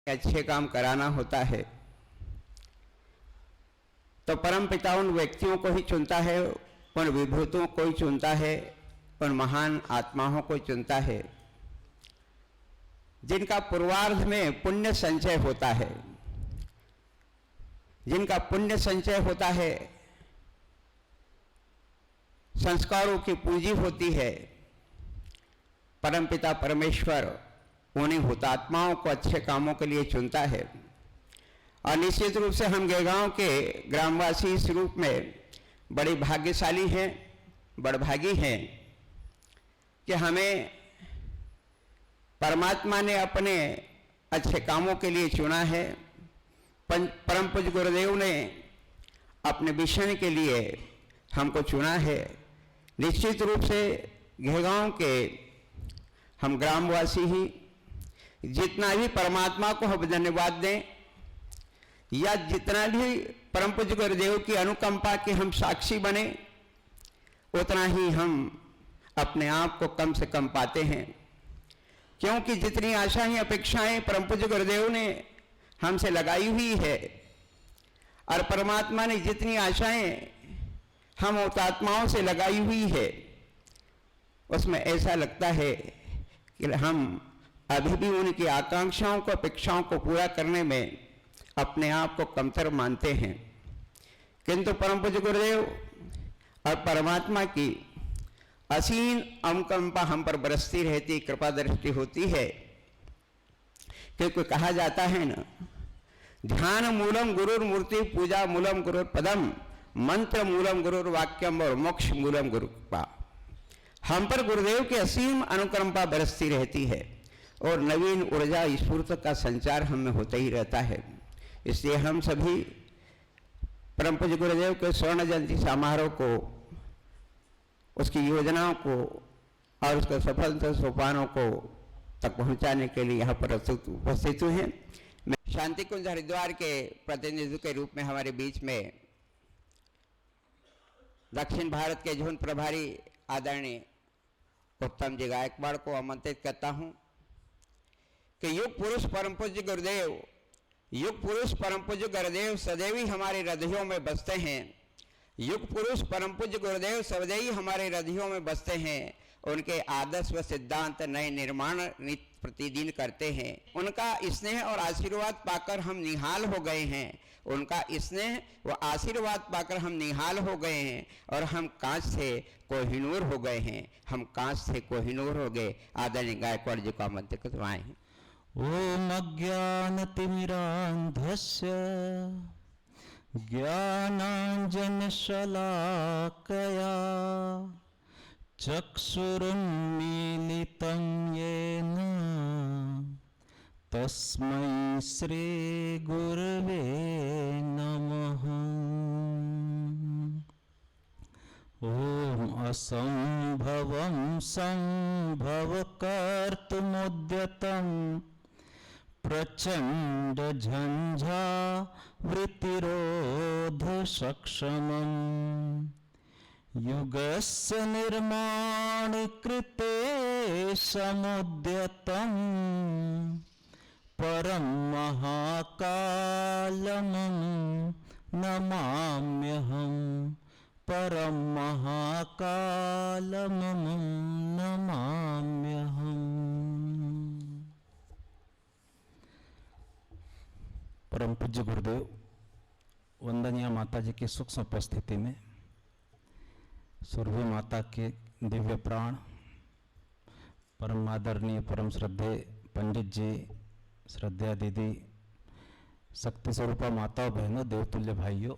अच्छे काम कराना होता है तो परम पिता उन व्यक्तियों को ही चुनता है, उन विभूतों को ही चुनता है, उन महान आत्माओं को चुनता है जिनका पूर्वार्ध में पुण्य संचय होता है, जिनका पुण्य संचय होता है, संस्कारों की पूंजी होती है। परमपिता परमेश्वर उन्हीं हुतात्माओं को अच्छे कामों के लिए चुनता है। और निश्चित रूप से हम गेगांव के ग्रामवासी इस रूप में बड़े भाग्यशाली हैं, बड़भागी हैं कि हमें परमात्मा ने अपने अच्छे कामों के लिए चुना है। परम पूज्य गुरुदेव ने अपने मिशन के लिए हमको चुना है। निश्चित रूप से घेगांव के हम ग्रामवासी ही जितना भी परमात्मा को हम धन्यवाद दें या जितना भी परम पूज्य गुरुदेव की अनुकंपा के हम साक्षी बने, उतना ही हम अपने आप को कम से कम पाते हैं। क्योंकि जितनी आशाएं अपेक्षाएं परम पूज्य गुरुदेव ने हमसे लगाई हुई है और परमात्मा ने जितनी आशाएं हम हुतात्माओं से लगाई हुई है, उसमें ऐसा लगता है कि हम अभी भी उनकी आकांक्षाओं को अपेक्षाओं को पूरा करने में अपने आप को कमतर मानते हैं। किंतु परम पूज्य गुरुदेव और परमात्मा की असीम अनुकंपा हम पर बरसती रहती, कृपा दृष्टि होती है। क्योंकि कहा जाता है ना, ध्यान मूलम गुरुर मूर्ति, पूजा मूलम गुरुर पदम, मंत्र मूलम गुरुर वाक्यम और मोक्ष मूलम गुरु कृपा। हम पर गुरुदेव की असीम अनुकंपा बरसती रहती है और नवीन ऊर्जा स्फूर्त का संचार हम में होता ही रहता है। इसलिए हम सभी परम पूज्य गुरुदेव के स्वर्ण जयंती समारोह को, उसकी योजनाओं को और उसके सफल सोपानों को तक पहुंचाने के लिए यहाँ पर उपस्थित हुए हैं। मैं शांति कुंज हरिद्वार के प्रतिनिधि के रूप में हमारे बीच में दक्षिण भारत के जोन प्रभारी आदरणीय उत्तम जी गायकवाड़ को आमंत्रित करता हूं कि युग पुरुष परम पूज्य गुरुदेव, युग पुरुष परम पूज्य गुरुदेव सदैव ही हमारे हृदयों में बसते हैं। युग पुरुष परम पूज्य गुरुदेव सदैव ही हमारे हृदयों में बसते हैं। उनके आदर्श व सिद्धांत नए निर्माण प्रतिदिन करते हैं। उनका स्नेह और आशीर्वाद पाकर हम निहाल हो गए हैं। उनका स्नेह व आशीर्वाद पाकर हम निहाल हो गए हैं और हम कांच से कोहिनूर हो गए हैं। हम कांच से कोहिनूर हो गए। आदरणीय गायकवाड़ जी को आमंत्रित करवाएं। ओम अज्ञानतिमिरान्धस्य ज्ञानाञ्जनशलाकया चक्षुरुन्मीलितं येन तस्मै श्रीगुरवे नमः। ओम असंभवं संभवकर्तुमुद्यतं प्रचंड झंझा वृत्तिरोध सक्षमम् युगस्य निर्माण कृते समुद्यतम् परम महाकालमं नमाम्यहम्। परम महाकालमं नमाम्यहम्। परम पूज्य गुरुदेव, वंदनीय माता जी की सूक्ष्म उपस्थिति में सुरभि माता के दिव्य प्राण, परम आदरणीय परम श्रद्धेय पंडित जी, श्रद्धा दीदी, शक्ति स्वरूपा माताओं बहनों, देवतुल्य भाइयों,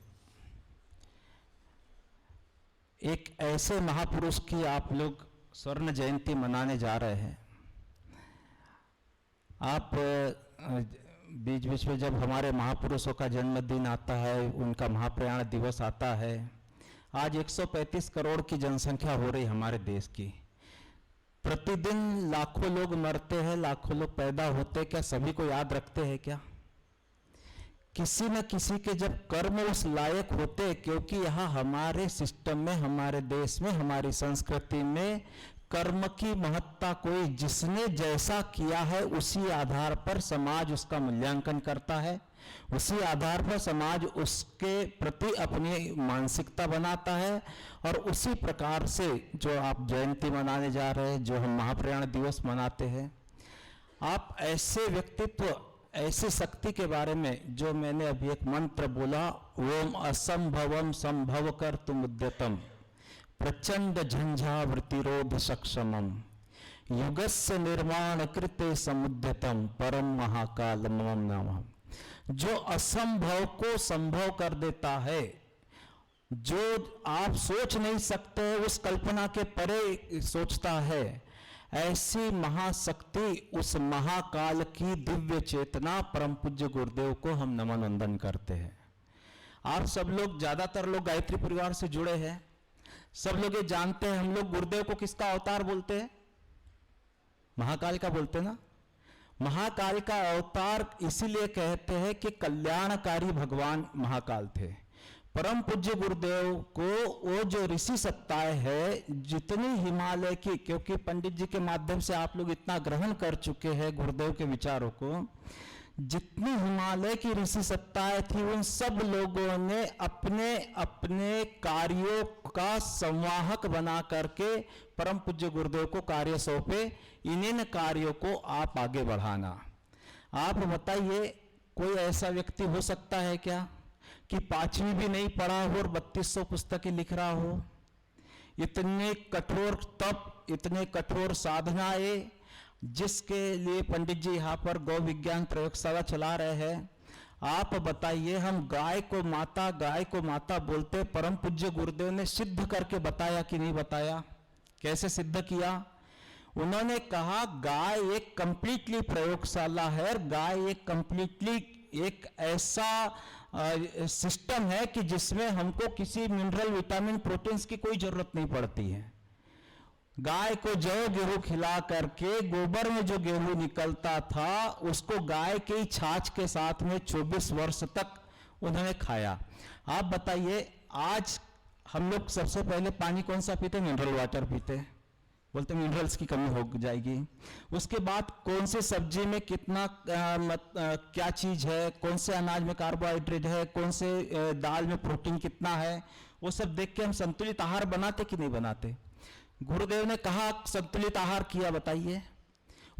एक ऐसे महापुरुष की आप लोग स्वर्ण जयंती मनाने जा रहे हैं। आप बीच बीच में जब हमारे महापुरुषों का जन्मदिन आता है, उनका महाप्रयाण दिवस आता है। आज 135 करोड़ की जनसंख्या हो रही हमारे देश की। प्रतिदिन लाखों लोग मरते हैं, लाखों लोग पैदा होते हैं। क्या सभी को याद रखते हैं क्या? किसी न किसी के जब कर्म उस लायक होते, क्योंकि यहाँ हमारे सिस्टम में, हमारे देश में, हमारी संस्कृति में कर्म की महत्ता कोई जिसने जैसा किया है उसी आधार पर समाज उसका मूल्यांकन करता है, उसी आधार पर समाज उसके प्रति अपनी मानसिकता बनाता है। और उसी प्रकार से जो आप जयंती मनाने जा रहे हैं, जो हम महाप्रयाण दिवस मनाते हैं, आप ऐसे व्यक्तित्व, ऐसी शक्ति के बारे में जो मैंने अभी एक मंत्र बोला, ओम असंभवम संभव कर तुम उद्यतम प्रचंड झंझावृतिरोध सक्षमम युगस्य निर्माण कृते समुद्यतम परम महाकाल मम नमः। जो असंभव को संभव कर देता है, जो आप सोच नहीं सकते उस कल्पना के परे सोचता है, ऐसी महाशक्ति, उस महाकाल की दिव्य चेतना परम पूज्य गुरुदेव को हम नमन वंदन करते हैं। आप सब लोग, ज्यादातर लोग गायत्री परिवार से जुड़े हैं, सब लोग ये जानते हैं हम लोग गुरुदेव को किसका अवतार बोलते हैं? महाकाल का बोलते हैं ना। महाकाल का अवतार इसीलिए कहते हैं कि कल्याणकारी भगवान महाकाल थे। परम पूज्य गुरुदेव को वो जो ऋषि सत्ताएं है, जितनी हिमालय की, क्योंकि पंडित जी के माध्यम से आप लोग इतना ग्रहण कर चुके हैं गुरुदेव के विचारों को, जितनी हिमालय की ऋषि सत्ताएं थी उन सब लोगों ने अपने अपने कार्यों का संवाहक बना करके परम पूज्य गुरुदेव को कार्य सौंपे। इन कार्यों को आप आगे बढ़ाना। आप बताइए, कोई ऐसा व्यक्ति हो सकता है क्या कि 5वीं भी नहीं पढ़ा हो और 3200 पुस्तकें लिख रहा हो? इतने कठोर तप, इतने कठोर साधनाएं, जिसके लिए पंडित जी यहाँ पर गौ विज्ञान प्रयोगशाला चला रहे हैं। आप बताइए, हम गाय को माता बोलते, परम पूज्य गुरुदेव ने सिद्ध करके बताया कि नहीं बताया? कैसे सिद्ध किया? उन्होंने कहा गाय एक कंप्लीटली प्रयोगशाला है, गाय एक कंप्लीटली एक ऐसा सिस्टम है कि जिसमें हमको किसी मिनरल, विटामिन, प्रोटीन्स की कोई जरूरत नहीं पड़ती है। गाय को जौ गेहूं खिला करके गोबर में जो गेहूं निकलता था उसको गाय के छाछ के साथ में 24 वर्ष तक उन्होंने खाया। आप बताइए, आज हम लोग सबसे पहले पानी कौन सा पीते? मिनरल वाटर पीते, बोलते मिनरल्स की कमी हो जाएगी। उसके बाद कौन से सब्जी में कितना क्या चीज है, कौन से अनाज में कार्बोहाइड्रेट है, कौन से दाल में प्रोटीन कितना है, वो सब देख के हम संतुलित आहार बनाते कि नहीं बनाते? गुरुदेव ने कहा संतुलित आहार किया, बताइए।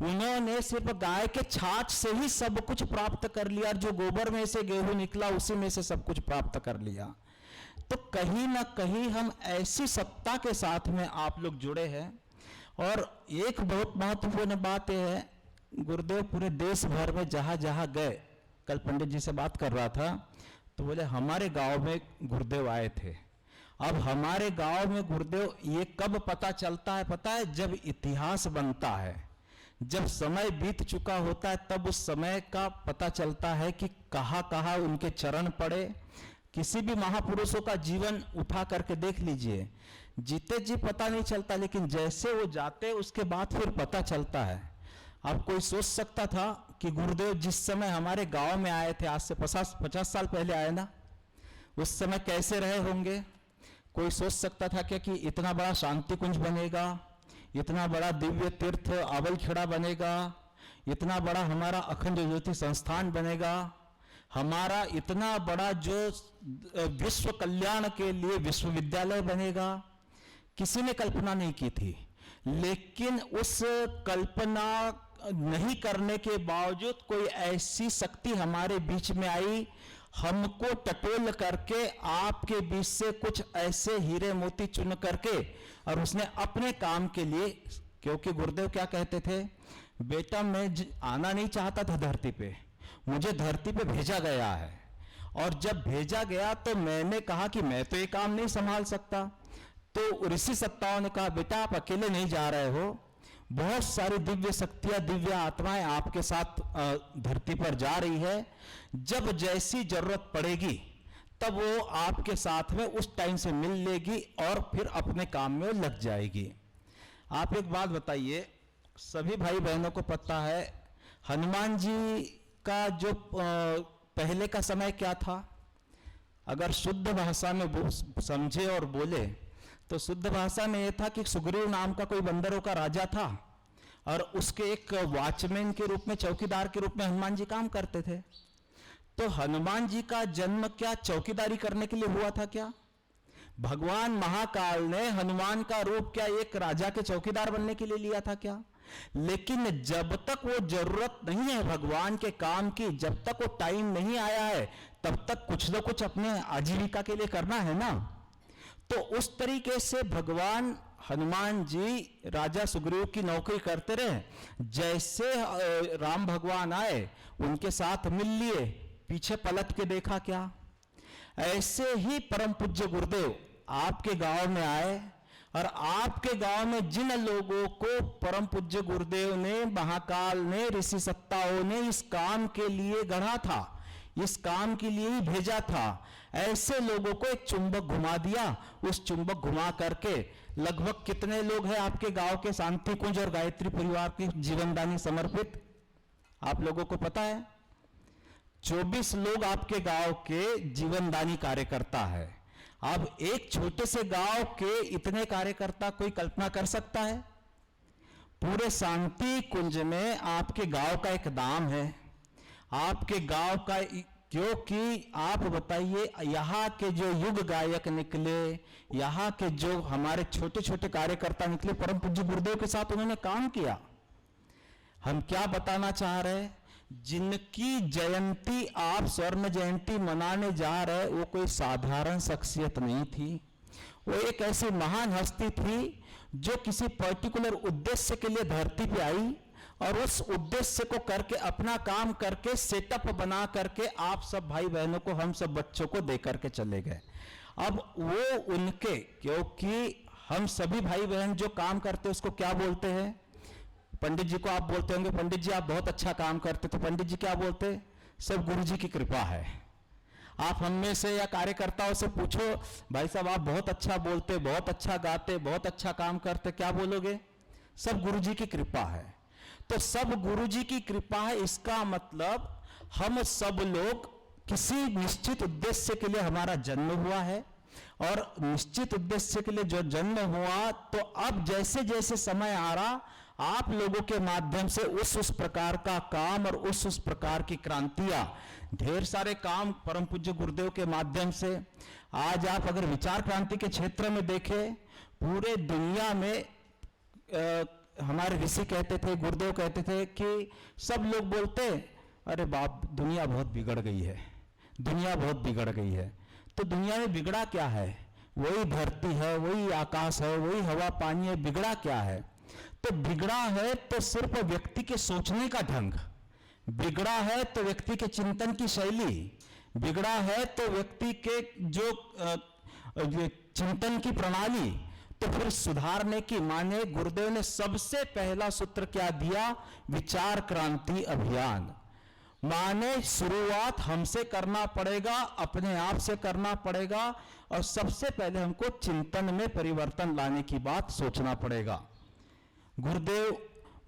उन्होंने सिर्फ गाय के छाछ से ही सब कुछ प्राप्त कर लिया, जो गोबर में से गेहूं निकला उसी में से सब कुछ प्राप्त कर लिया। तो कहीं ना कहीं हम ऐसी सत्ता के साथ में आप लोग जुड़े हैं। और एक बहुत महत्वपूर्ण बात यह है, गुरुदेव पूरे देश भर में जहां जहां गए, कल पंडित जी से बात कर रहा था तो बोले हमारे गांव में गुरुदेव आए थे। अब हमारे गांव में गुरुदेव, ये कब पता चलता है पता है? जब इतिहास बनता है, जब समय बीत चुका होता है, तब उस समय का पता चलता है कि कहां कहां उनके चरण पड़े। किसी भी महापुरुषों का जीवन उठा करके देख लीजिए, जीते जी पता नहीं चलता, लेकिन जैसे वो जाते उसके बाद फिर पता चलता है। अब कोई सोच सकता था कि गुरुदेव जिस समय हमारे गांव में आए थे, आज से 50 साल पहले आए ना, उस समय कैसे रहे होंगे? कोई सोच सकता था क्या कि इतना बड़ा शांति कुंज बनेगा, इतना बड़ा दिव्य तीर्थ अवलखेड़ा बनेगा, इतना बड़ा हमारा अखंड ज्योति संस्थान बनेगा, हमारा इतना बड़ा जो विश्व कल्याण के लिए विश्वविद्यालय बनेगा? किसी ने कल्पना नहीं की थी। लेकिन उस कल्पना नहीं करने के बावजूद कोई ऐसी शक्ति हमारे बीच में आई, हमको टटोल करके आपके बीच से कुछ ऐसे हीरे मोती चुन करके, और उसने अपने काम के लिए, क्योंकि गुरुदेव क्या कहते थे, बेटा मैं आना नहीं चाहता था धरती पे, मुझे धरती पे भेजा गया है। और जब भेजा गया तो मैंने कहा कि मैं तो ये काम नहीं संभाल सकता। तो ऋषि सत्ताओं ने कहा बेटा आप अकेले नहीं जा रहे हो, बहुत सारी दिव्य शक्तियां, दिव्य आत्माएं आपके साथ धरती पर जा रही है। जब जैसी जरूरत पड़ेगी तब वो आपके साथ में उस टाइम से मिल लेगी और फिर अपने काम में लग जाएगी। आप एक बात बताइए, सभी भाई बहनों को पता है हनुमान जी का जो पहले का समय क्या था? अगर शुद्ध भाषा में समझे और बोले तो शुद्ध भाषा में यह था कि सुग्रीव नाम का कोई बंदरों का राजा था और उसके एक वॉचमैन के रूप में, चौकीदार के रूप में हनुमान जी काम करते थे। तो हनुमान जी का जन्म क्या चौकीदारी करने के लिए हुआ था क्या? भगवान महाकाल ने हनुमान का रूप क्या एक राजा के चौकीदार बनने के लिए लिया था क्या? लेकिन जब तक वो जरूरत नहीं है भगवान के काम की, जब तक वो टाइम नहीं आया है, तब तक कुछ न कुछ अपने आजीविका के लिए करना है ना। तो उस तरीके से भगवान हनुमान जी राजा सुग्रीव की नौकरी करते रहे। जैसे राम भगवान आए, उनके साथ मिल लिए, पीछे पलट के देखा क्या? ऐसे ही परम पूज्य गुरुदेव आपके गांव में आए और आपके गांव में जिन लोगों को परम पूज्य गुरुदेव ने, महाकाल ने, ऋषि सत्ताओं ने इस काम के लिए गढ़ा था, इस काम के लिए ही भेजा था, ऐसे लोगों को एक चुंबक घुमा दिया। उस चुंबक घुमा करके लगभग कितने लोग हैं आपके गांव के शांति कुंज और गायत्री परिवार के जीवनदानी समर्पित? आप लोगों को पता है 24 लोग आपके गांव के जीवनदानी कार्यकर्ता है। अब एक छोटे से गांव के इतने कार्यकर्ता कोई कल्पना कर सकता है? पूरे शांति कुंज में आपके गांव का एक नाम है, आपके गांव का, क्योंकि आप बताइए यहाँ के जो युग गायक निकले, यहाँ के जो हमारे छोटे छोटे कार्यकर्ता निकले, परम पूज्य गुरुदेव के साथ उन्होंने काम किया। हम क्या बताना चाह रहे हैं? जिनकी जयंती आप स्वर्ण जयंती मनाने जा रहे, वो कोई साधारण शख्सियत नहीं थी। वो एक ऐसी महान हस्ती थी जो किसी पर्टिकुलर उद्देश्य के लिए धरती पे आई और उस उद्देश्य को करके, अपना काम करके, सेटअप बना करके आप सब भाई बहनों को, हम सब बच्चों को दे करके चले गए। अब वो उनके, क्योंकि हम सभी भाई बहन जो काम करते हैं उसको क्या बोलते हैं? पंडित जी को आप बोलते होंगे, पंडित जी आप बहुत अच्छा काम करते, तो पंडित जी क्या बोलते? सब गुरु जी की कृपा है। आप हम में से या कार्यकर्ताओं से पूछो, भाई साहब आप बहुत अच्छा बोलते, बहुत अच्छा गाते, बहुत अच्छा काम करते, क्या बोलोगे? सब गुरु जी की कृपा है। तो सब गुरु जी की कृपा है, इसका मतलब हम सब लोग किसी निश्चित उद्देश्य के लिए हमारा जन्म हुआ है और निश्चित उद्देश्य के लिए जो जन्म हुआ, तो अब जैसे जैसे समय आ रहा, आप लोगों के माध्यम से उस प्रकार का काम और उस प्रकार की क्रांतियां, ढेर सारे काम परम पूज्य गुरुदेव के माध्यम से। आज आप अगर विचार क्रांति के क्षेत्र में देखें, पूरे दुनिया में हमारे ऋषि कहते थे, गुरुदेव कहते थे कि सब लोग बोलते, अरे बाप दुनिया बहुत बिगड़ गई है, दुनिया बहुत बिगड़ गई है। तो दुनिया में बिगड़ा क्या है? वही धरती है, वही आकाश है, वही हवा पानी है, बिगड़ा क्या है? तो बिगड़ा है तो सिर्फ व्यक्ति के सोचने का ढंग, बिगड़ा है तो व्यक्ति के चिंतन की शैली, बिगड़ा है तो व्यक्ति के जो चिंतन की प्रणाली। तो फिर सुधारने की माने गुरुदेव ने सबसे पहला सूत्र क्या दिया? विचार क्रांति अभियान। माने शुरुआत हमसे करना पड़ेगा, अपने आप से करना पड़ेगा और सबसे पहले हमको चिंतन में परिवर्तन लाने की बात सोचना पड़ेगा। गुरुदेव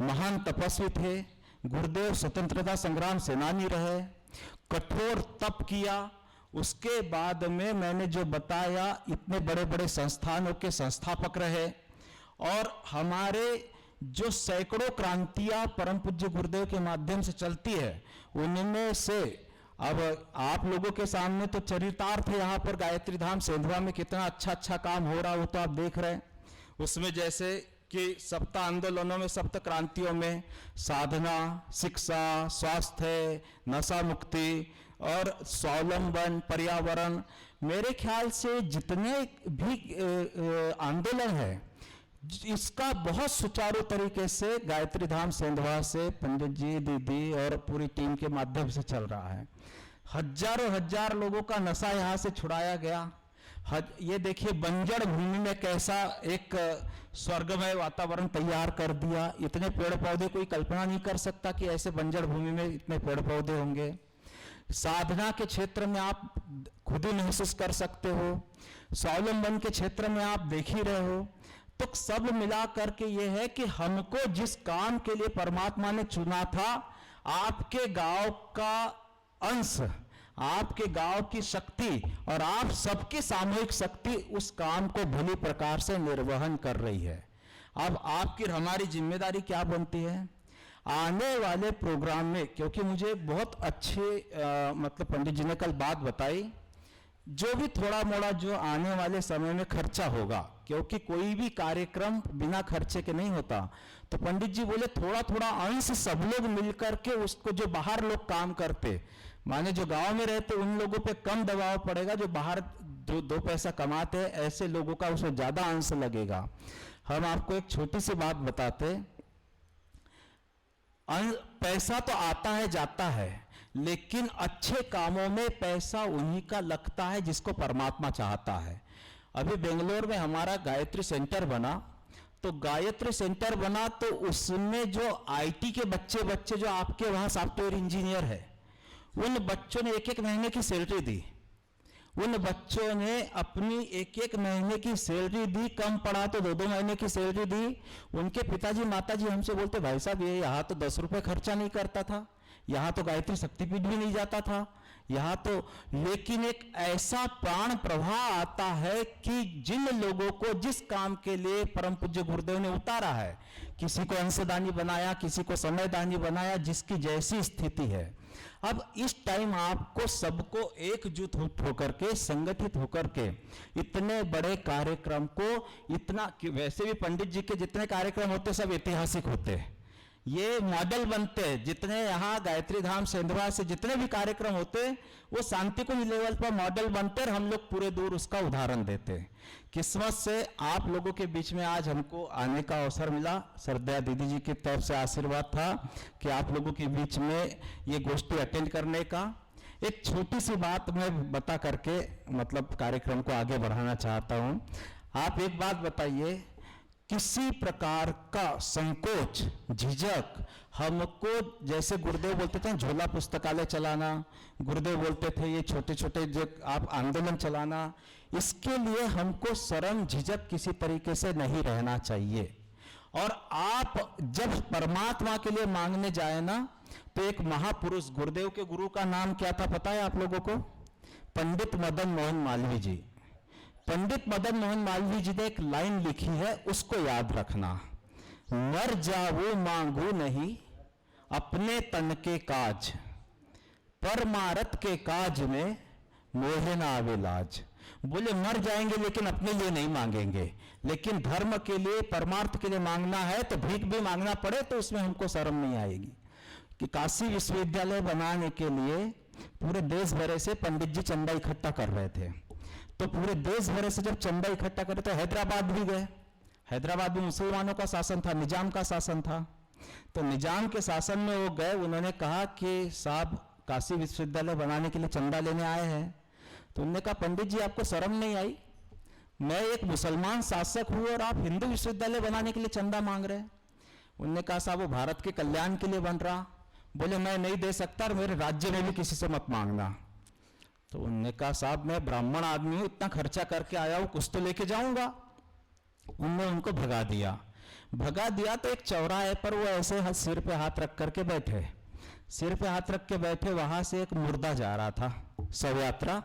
महान तपस्वी थे, गुरुदेव स्वतंत्रता संग्राम सेनानी रहे, कठोर तप किया। उसके बाद में मैंने जो बताया, इतने बड़े बड़े संस्थानों के संस्थापक रहे और हमारे जो सैकड़ों क्रांतियां परम पूज्य गुरुदेव के माध्यम से चलती है, उनमें से अब आप लोगों के सामने तो चरितार्थ है, यहाँ पर गायत्री धाम सेंधवा में कितना अच्छा अच्छा काम हो रहा हो तो आप देख रहे हैं। उसमें जैसे कि सप्त आंदोलनों में, सप्त क्रांतियों में साधना, शिक्षा, स्वास्थ्य, नशा मुक्ति और स्वावलंबन, पर्यावरण, मेरे ख्याल से जितने भी आंदोलन है, इसका बहुत सुचारू तरीके से गायत्री धाम सेंधवा से पंडित जी, दीदी और पूरी टीम के माध्यम से चल रहा है। हजारों हजार लोगों का नशा यहाँ से छुड़ाया गया। ये देखिए बंजर भूमि में कैसा एक स्वर्गमय वातावरण तैयार कर दिया। इतने पेड़ पौधे कोई कल्पना नहीं कर सकता कि ऐसे बंजर भूमि में इतने पेड़ पौधे होंगे। साधना के क्षेत्र में आप खुद ही महसूस कर सकते हो, स्वावलंबन के क्षेत्र में आप देख ही रहे हो। तो सब मिला करके ये है कि हमको जिस काम के लिए परमात्मा ने चुना था, आपके गांव का अंश, आपके गांव की शक्ति और आप सबकी सामूहिक शक्ति उस काम को भली प्रकार से निर्वहन कर रही है। अब आपकी हमारी जिम्मेदारी क्या बनती है आने वाले प्रोग्राम में, क्योंकि मुझे बहुत अच्छे मतलब पंडित जी ने कल बात बताई, जो भी थोड़ा मोड़ा जो आने वाले समय में खर्चा होगा, क्योंकि कोई भी कार्यक्रम बिना खर्चे के नहीं होता, तो पंडित जी बोले थोड़ा थोड़ा अंश सब लोग मिलकर के उसको, जो बाहर लोग काम करते माने जो गांव में रहते उन लोगों पे कम दबाव पड़ेगा, जो बाहर जो दो पैसा कमाते हैं ऐसे लोगों का उसमें ज्यादा अंश लगेगा। हम आपको एक छोटी सी बात बताते, पैसा तो आता है जाता है, लेकिन अच्छे कामों में पैसा उन्हीं का लगता है जिसको परमात्मा चाहता है। अभी बेंगलोर में हमारा गायत्री सेंटर बना, तो गायत्री सेंटर बना तो उसमें जो आईटी के बच्चे जो आपके वहां सॉफ्टवेयर इंजीनियर है, उन बच्चों ने एक एक महीने की सैलरी दी। उन बच्चों ने अपनी एक एक महीने की सैलरी दी, कम पड़ा तो 2-2 महीने की सैलरी दी। उनके पिताजी माताजी हमसे बोलते, भाई साहब ये यहाँ तो 10 रुपए खर्चा नहीं करता था, यहाँ तो गायत्री शक्तिपीठ भी नहीं जाता था, यहाँ तो, लेकिन एक ऐसा प्राण प्रवाह आता है कि जिन लोगों को जिस काम के लिए परम पूज्य गुरुदेव ने उतारा है, किसी को अंशदानी बनाया, किसी को समयदानी बनाया, जिसकी जैसी स्थिति है। अब इस टाइम आपको सबको एकजुट होकर के, संगठित होकर के इतने बड़े कार्यक्रम को, इतना वैसे भी पंडित जी के जितने कार्यक्रम होते सब ऐतिहासिक होते हैं, ये मॉडल बनते हैं। जितने यहाँ गायत्री धाम सेंधवा से जितने भी कार्यक्रम होते हैं वो शांतिकुंज लेवल पर मॉडल बनते हैं, हम लोग पूरे दूर उसका उदाहरण देते हैं। किस्मत से आप लोगों के बीच में आज हमको आने का अवसर मिला, श्रद्धा दीदी जी की तरफ से आशीर्वाद था कि आप लोगों के बीच में ये गोष्ठी अटेंड करने का। एक छोटी सी बात मैं बता करके मतलब कार्यक्रम को आगे बढ़ाना चाहता हूँ। आप एक बात बताइए, किसी प्रकार का संकोच झिझक हमको, जैसे गुरुदेव बोलते थे झोला पुस्तकालय चलाना, गुरुदेव बोलते थे ये छोटे छोटे जो आप आंदोलन चलाना, इसके लिए हमको शर्म झिझक किसी तरीके से नहीं रहना चाहिए। और आप जब परमात्मा के लिए मांगने जाए ना, तो एक महापुरुष, गुरुदेव के गुरु का नाम क्या था पता है आप लोगों को? पंडित मदन मोहन मालवीय जी। पंडित मदन मोहन मालवीय जी ने एक लाइन लिखी है, उसको याद रखना, मर जाओ मांगू नहीं अपने तन के काज, परमारथ के काज में मोहे ना आवे लाज। बोले मर जाएंगे लेकिन अपने लिए नहीं मांगेंगे, लेकिन धर्म के लिए, परमार्थ के लिए मांगना है तो भीख भी मांगना पड़े तो उसमें हमको शर्म नहीं आएगी। कि काशी विश्वविद्यालय बनाने के लिए पूरे देश भर से पंडित जी चंदा इकट्ठा कर रहे थे, तो पूरे देश भर से जब चंदा इकट्ठा करे तो हैदराबाद भी गए। हैदराबाद में मुसलमानों का शासन था, निजाम का शासन था, तो निजाम के शासन में वो गए, उन्होंने कहा कि साहब काशी विश्वविद्यालय बनाने के लिए चंदा लेने आए हैं। तो उन्होंने कहा पंडित जी आपको शर्म नहीं आई? मैं एक मुसलमान शासक हूं और आप हिंदू विश्वविद्यालय बनाने के लिए चंदा मांग रहे हैं। उन्होंने कहा साहब वो भारत के कल्याण के लिए बन रहा। बोले मैं नहीं दे सकता और मेरे राज्य में भी किसी से मत मांगना। तो उन्होंने कहा साहब मैं ब्राह्मण आदमी हूं, इतना खर्चा करके आया हूं, कुछ तो लेके जाऊंगा। उनने उनको भगा दिया तो एक चौराहे पर वो ऐसे सिर पे हाथ रख करके बैठे, सिर पे हाथ रख के बैठे, वहां से एक मुर्दा जा रहा था, शव यात्रा।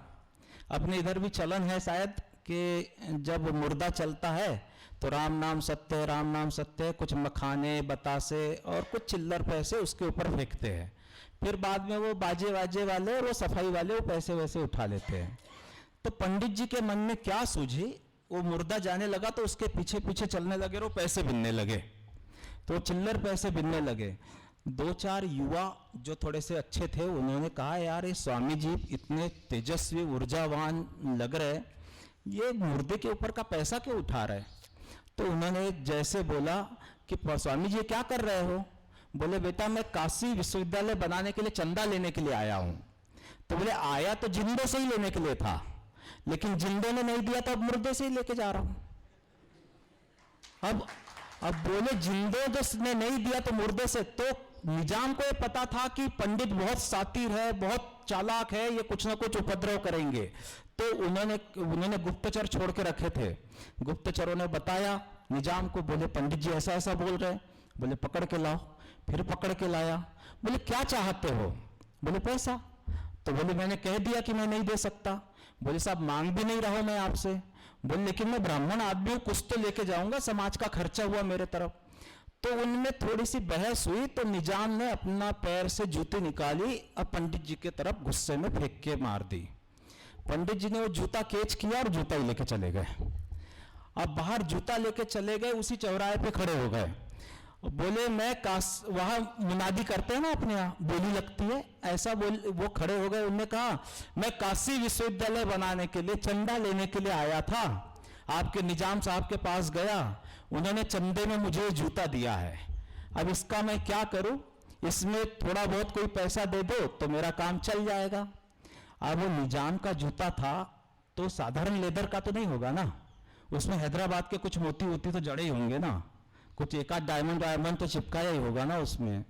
अपने इधर भी चलन है शायद कि जब मुर्दा चलता है तो राम नाम सत्य, राम नाम सत्य, कुछ मखाने बतासे और कुछ चिल्लर पैसे उसके ऊपर फेंकते हैं, फिर बाद में वो बाजे वाजे वाले और वो सफाई वाले वो पैसे वैसे उठा लेते हैं। तो पंडित जी के मन में क्या सूझी, वो मुर्दा जाने लगा तो उसके पीछे पीछे चलने लगे और वो पैसे बिनने लगे, तो चिल्लर पैसे बिनने लगे। 2-4 युवा जो थोड़े से अच्छे थे उन्होंने कहा यार ये स्वामी जी इतने तेजस्वी ऊर्जावान लग रहे, ये मुर्दे के ऊपर का पैसा क्यों उठा रहे? तो उन्होंने जैसे बोला कि स्वामी जी क्या कर रहे हो? बोले बेटा मैं काशी विश्वविद्यालय बनाने के लिए चंदा लेने के लिए आया हूं। तो बोले आया तो जिंदों से ही लेने के लिए था, लेकिन जिंदों ने नहीं दिया तो अब मुर्दे से ही लेके जा रहा हूं। अब बोले जिंदों ने नहीं दिया तो मुर्दे से। तो निजाम को ये पता था कि पंडित बहुत सातिर है, बहुत चालाक है, ये कुछ ना कुछ उपद्रव करेंगे, तो उन्होंने गुप्तचर छोड़ के रखे थे। गुप्तचरों ने बताया निजाम को, बोले पंडित जी ऐसा ऐसा बोल रहे। बोले पकड़ के लाओ। फिर पकड़ के लाया। बोले क्या चाहते हो? बोले पैसा। तो बोले मैंने कह दिया कि मैं नहीं दे सकता। बोले साहब मांग भी नहीं रहा हूं मैं आपसे। बोले लेकिन मैं ब्राह्मण आदमी हूं, कुछ तो लेके जाऊंगा, समाज का खर्चा हुआ मेरे तरफ। तो उनमें थोड़ी सी बहस हुई तो निजाम ने अपना पैर से जूती निकाली और पंडित जी के तरफ गुस्से में फेंक के मार दी। पंडित जी ने वो जूता कैच किया और जूता ही लेके चले गए। अब बाहर जूता लेके चले गए, उसी चौराहे पे खड़े हो गए। बोले मैं वहां मुनादी करते हैं ना अपने यहाँ, बोली लगती है, ऐसा वो खड़े हो गए। उन्होंने कहा मैं काशी विश्वविद्यालय बनाने के लिए चंदा लेने के लिए आया था, आपके निजाम साहब के पास गया, उन्होंने चंदे में मुझे जूता दिया है, अब इसका मैं क्या करूं, इसमें थोड़ा बहुत कोई पैसा दे दो तो मेरा काम चल जाएगा। अब वो निजाम का जूता था तो साधारण लेदर का तो नहीं होगा ना, उसमें हैदराबाद के कुछ मोती होती तो जड़े ही होंगे ना, कुछ एक आध डायमंड तो चिपकाया ही होगा ना उसमें।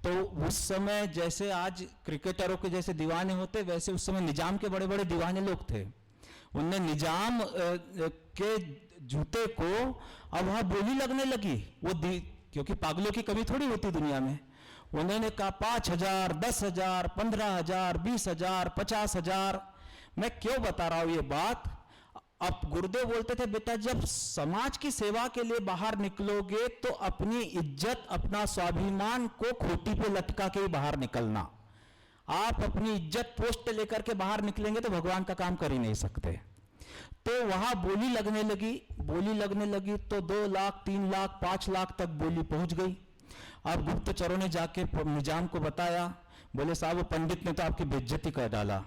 तो उस समय जैसे आज क्रिकेटरों के जैसे दीवाने होते, वैसे उस समय निजाम के बड़े बड़े दीवाने लोग थे। उनने निजाम के जूते को, अब वहां बोली लगने लगी, क्योंकि पागलों की कमी थोड़ी होती दुनिया में। उन्होंने कहा 5,000, 10,000, 15,000, 20,000, 50,000। मैं क्यों बता रहा हूं ये बात? अब गुरुदेव बोलते थे बेटा जब समाज की सेवा के लिए बाहर निकलोगे तो अपनी इज्जत, अपना स्वाभिमान को खूंटी पे लटका के ही बाहर निकलना। आप अपनी इज्जत पोस्ट लेकर के बाहर निकलेंगे तो भगवान का काम कर ही नहीं सकते। तो वहां बोली लगने लगी तो 2 लाख, 3 लाख, 5 लाख तक बोली पहुंच गई। अब गुप्तचरों ने जाके निजाम को बताया, बोले साहब वो पंडित ने तो आपकी बेइज्जती कर डाला।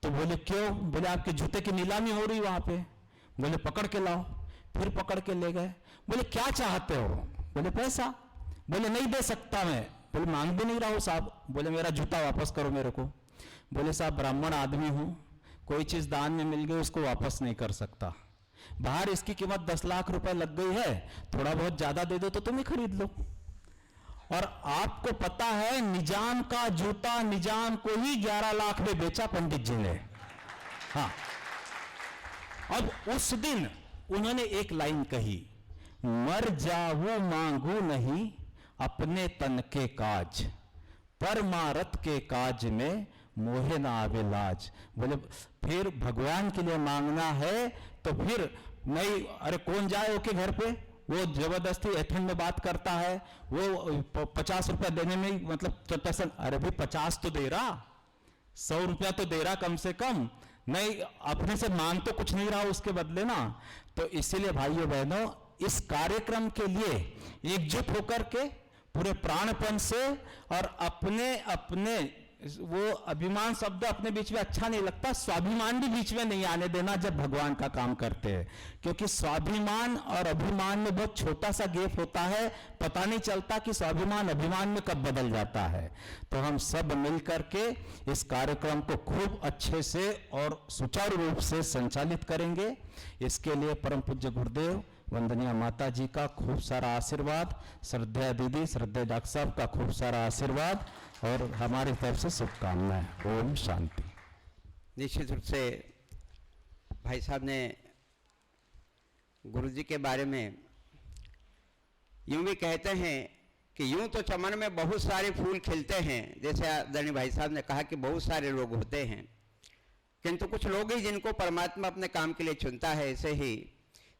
तो बोले क्यों? बोले आपके जूते की नीलामी हो रही वहां पे। बोले पकड़ के लाओ। फिर पकड़ के ले गए। बोले क्या चाहते हो? बोले पैसा। बोले नहीं दे सकता मैं। बोले मांग भी नहीं रहा हूं साहब। बोले मेरा जूता वापस करो मेरे को। बोले साहब ब्राह्मण आदमी हूं, कोई चीज दान में मिल गई उसको वापस नहीं कर सकता। बाहर इसकी कीमत 10 लाख रुपए लग गई है, थोड़ा बहुत ज्यादा दे दो तो तुम ही खरीद लो। और आपको पता है निजाम का जूता निजाम को ही 11 लाख में बेचा पंडित जी ने। हाँ, अब उस दिन उन्होंने एक लाइन कही, मर जाऊं मांगू नहीं अपने तन के काज, परमारथ के काज में मोहे ना आवे लाज। बोले फिर भगवान के लिए मांगना है तो फिर नहीं, अरे कौन जाए ओके घर पे, वो जबरदस्ती एथन में बात करता है, वो 50 रुपया देने में मतलब चट्टासन, अरे भाई 50 तो दे रहा, 100 रुपया तो दे रहा कम से कम, नहीं अपने से मांग तो कुछ नहीं रहा उसके बदले ना। तो इसीलिए भाइयों बहनों इस कार्यक्रम के लिए एकजुट होकर के पूरे प्राणपन से और अपने वो अभिमान शब्द अपने बीच में अच्छा नहीं लगता, स्वाभिमान भी बीच में नहीं आने देना जब भगवान का काम करते हैं, क्योंकि स्वाभिमान और अभिमान में बहुत छोटा सा गैप होता है, पता नहीं चलता कि स्वाभिमान अभिमान में कब बदल जाता है। तो हम सब मिलकर के इस कार्यक्रम को खूब अच्छे से और सुचारू रूप से संचालित करेंगे। इसके लिए परम पूज्य गुरुदेव वंदनीय माता जी का खूब सारा आशीर्वाद, श्रद्धा दीदी, श्रद्धा डॉक्टर साहब का खूब सारा आशीर्वाद और हमारी तरफ से शुभकामनाएं। ओम शांति। निश्चित रूप से भाई साहब ने गुरु जी के बारे में यूं भी कहते हैं कि यूं तो चमन में बहुत सारे फूल खिलते हैं, जैसे आदरणीय भाई साहब ने कहा कि बहुत सारे लोग होते हैं, किंतु कुछ लोग ही जिनको परमात्मा अपने काम के लिए चुनता है। ऐसे ही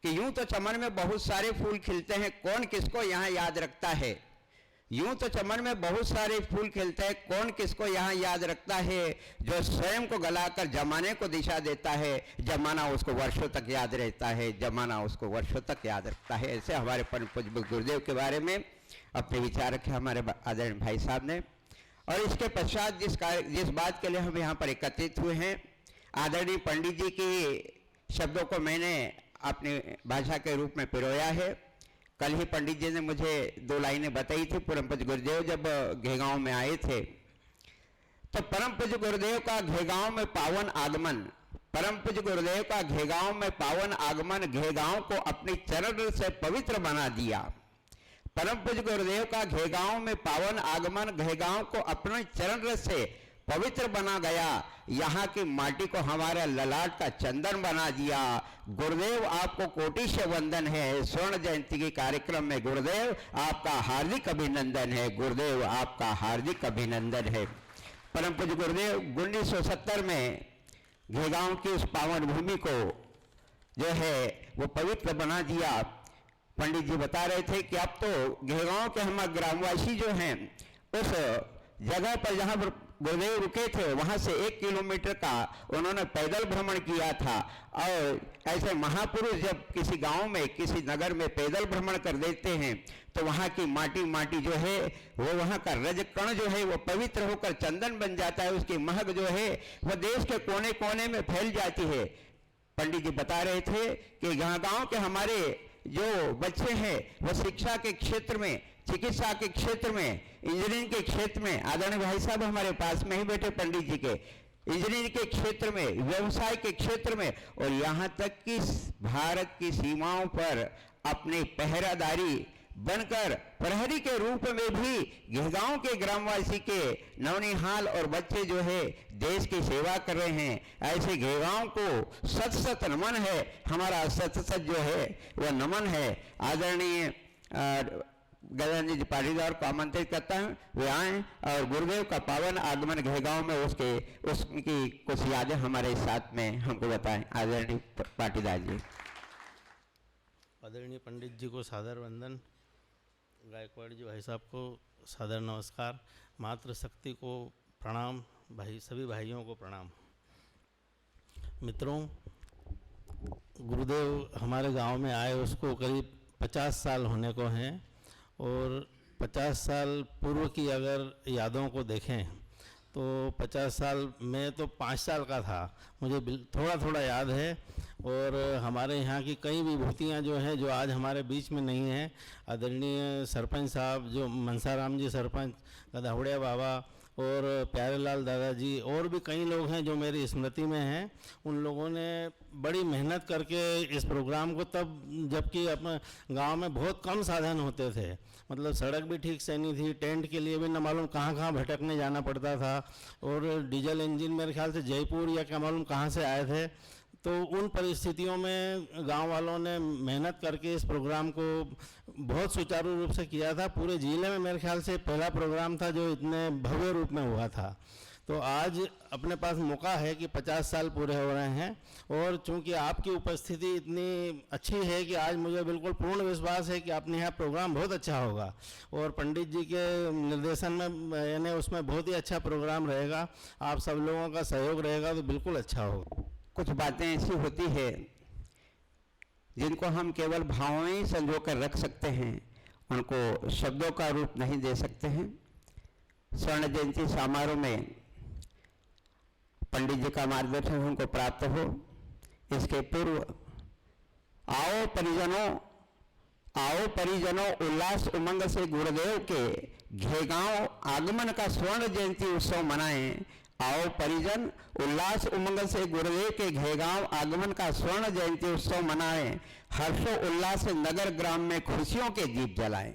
कि यूं तो चमन में बहुत सारे फूल खिलते हैं, कौन किसको यहाँ याद रखता है। यूं तो चमन में बहुत सारे फूल खिलते हैं, कौन किसको यहाँ याद रखता है। जो स्वयं को गलाकर जमाने को दिशा देता है, जमाना उसको वर्षों तक याद रहता है, जमाना उसको वर्षों तक याद रखता है। ऐसे हमारे परम पूज्य गुरुदेव के बारे में अपने विचार रखे हमारे आदरणीय भाई साहब ने। और इसके पश्चात जिस बात के लिए हम यहाँ पर एकत्रित हुए हैं, आदरणीय पंडित जी की शब्दों को मैंने अपनी भाषा के रूप में पिरोया है। कल ही पंडित जी ने मुझे 2 लाइनें बताई थी। परम पूज्य गुरुदेव जब घेगांव में आए थे तो परम पूज्य गुरुदेव का घेगांव में पावन आगमन, परम पूज्य गुरुदेव का घेगांव में पावन आगमन घेगांव को अपनी चरण से पवित्र बना दिया। परम पूज्य गुरुदेव का घेगांव में पावन आगमन घेगांव को अपने चरण से पवित्र बना गया। यहाँ की माटी को हमारे ललाट का चंदन बना दिया। गुरुदेव आपको कोटि से वंदन है। स्वर्ण जयंती के कार्यक्रम में गुरुदेव आपका हार्दिक अभिनंदन है। गुरुदेव आपका हार्दिक अभिनंदन है। परम पूज्य गुरुदेव 1970 में घेगांव की उस पावन भूमि को जो है वो पवित्र बना दिया। पंडित जी बता रहे थे कि अब तो घेगांव के हमारे ग्रामवासी जो हैं उस जगह पर जहां पर गुरुदेव रुके थे वहां से 1 किलोमीटर का उन्होंने पैदल भ्रमण किया था। और ऐसे महापुरुष जब किसी गांव में किसी नगर में पैदल भ्रमण कर देते हैं तो वहां की माटी जो है वो वहां का रज कण जो है वो पवित्र होकर चंदन बन जाता है। उसकी महक जो है वह देश के कोने कोने में फैल जाती है। पंडित जी बता रहे थे कि गांव के हमारे जो बच्चे हैं वह शिक्षा के क्षेत्र में, चिकित्सा के क्षेत्र में, इंजीनियरिंग के क्षेत्र में, आदरणीय भाई साहब हमारे पास में ही बैठे पंडित जी के, इंजीनियरिंग के क्षेत्र में, व्यवसाय के क्षेत्र में और यहाँ तक कि भारत की सीमाओं पर अपनी पहरादारी बनकर प्रहरी के रूप में भी घेगांव के ग्रामवासी के नवनिहाल और बच्चे जो है देश की सेवा कर रहे हैं। ऐसे घेगांव को सत सत नमन है, हमारा सत सत जो है वह नमन है। आदरणीय गजानंद जी पाटीदार को आमंत्रित करता हूँ वे आए और गुरुदेव का पावन आगमन घेगांव में उसकी कुछ यादें हमारे साथ में हमको बताएं। आदरणीय पाटीदार जी। आदरणीय पंडित जी को सादर वंदन, गायकवाड़ जी भाई साहब को सादर नमस्कार, मातृशक्ति को प्रणाम, भाई सभी भाइयों को प्रणाम। मित्रों, गुरुदेव हमारे गांव में आए उसको करीब 50 साल होने को हैं और 50 साल पूर्व की अगर यादों को देखें तो 50 साल में तो 5 साल का था, मुझे थोड़ा थोड़ा याद है। और हमारे यहाँ की कई विभूतियाँ जो हैं जो आज हमारे बीच में नहीं हैं, आदरणीय सरपंच साहब जो मनसाराम जी सरपंच, गदाहुड़िया बाबा और प्यारेलाल दादाजी और भी कई लोग हैं जो मेरी स्मृति में हैं। उन लोगों ने बड़ी मेहनत करके इस प्रोग्राम को, तब जबकि अपने गांव में बहुत कम साधन होते थे, मतलब सड़क भी ठीक से नहीं थी, टेंट के लिए भी न मालूम कहाँ कहाँ भटकने जाना पड़ता था और डीजल इंजन मेरे ख्याल से जयपुर या क्या मालूम कहाँ से आए थे। तो उन परिस्थितियों में गांव वालों ने मेहनत करके इस प्रोग्राम को बहुत सुचारू रूप से किया था। पूरे जिले में मेरे ख्याल से पहला प्रोग्राम था जो इतने भव्य रूप में हुआ था। तो आज अपने पास मौका है कि 50 साल पूरे हो रहे हैं और चूंकि आपकी उपस्थिति इतनी अच्छी है कि आज मुझे बिल्कुल पूर्ण विश्वास है कि अपने यहाँ प्रोग्राम बहुत अच्छा होगा और पंडित जी के निर्देशन में यानी उसमें बहुत ही अच्छा प्रोग्राम रहेगा। आप सब लोगों का सहयोग रहेगा तो बिल्कुल अच्छा होगा। कुछ बातें ऐसी होती है जिनको हम केवल भावों में ही संजो कर रख सकते हैं, उनको शब्दों का रूप नहीं दे सकते हैं। स्वर्ण जयंती समारोह में पंडित जी का मार्गदर्शन हमको प्राप्त हो, इसके पूर्व आओ परिजनों उल्लास उमंग से गुरुदेव के घेगांव आगमन का स्वर्ण जयंती उत्सव मनाएं। आओ परिजन उल्लास उमंग से गुरुदेव के घेगांव आगमन का स्वर्ण जयंती उत्सव मनाएं। हर्षो उल्लास से नगर ग्राम में खुशियों के दीप जलाएं।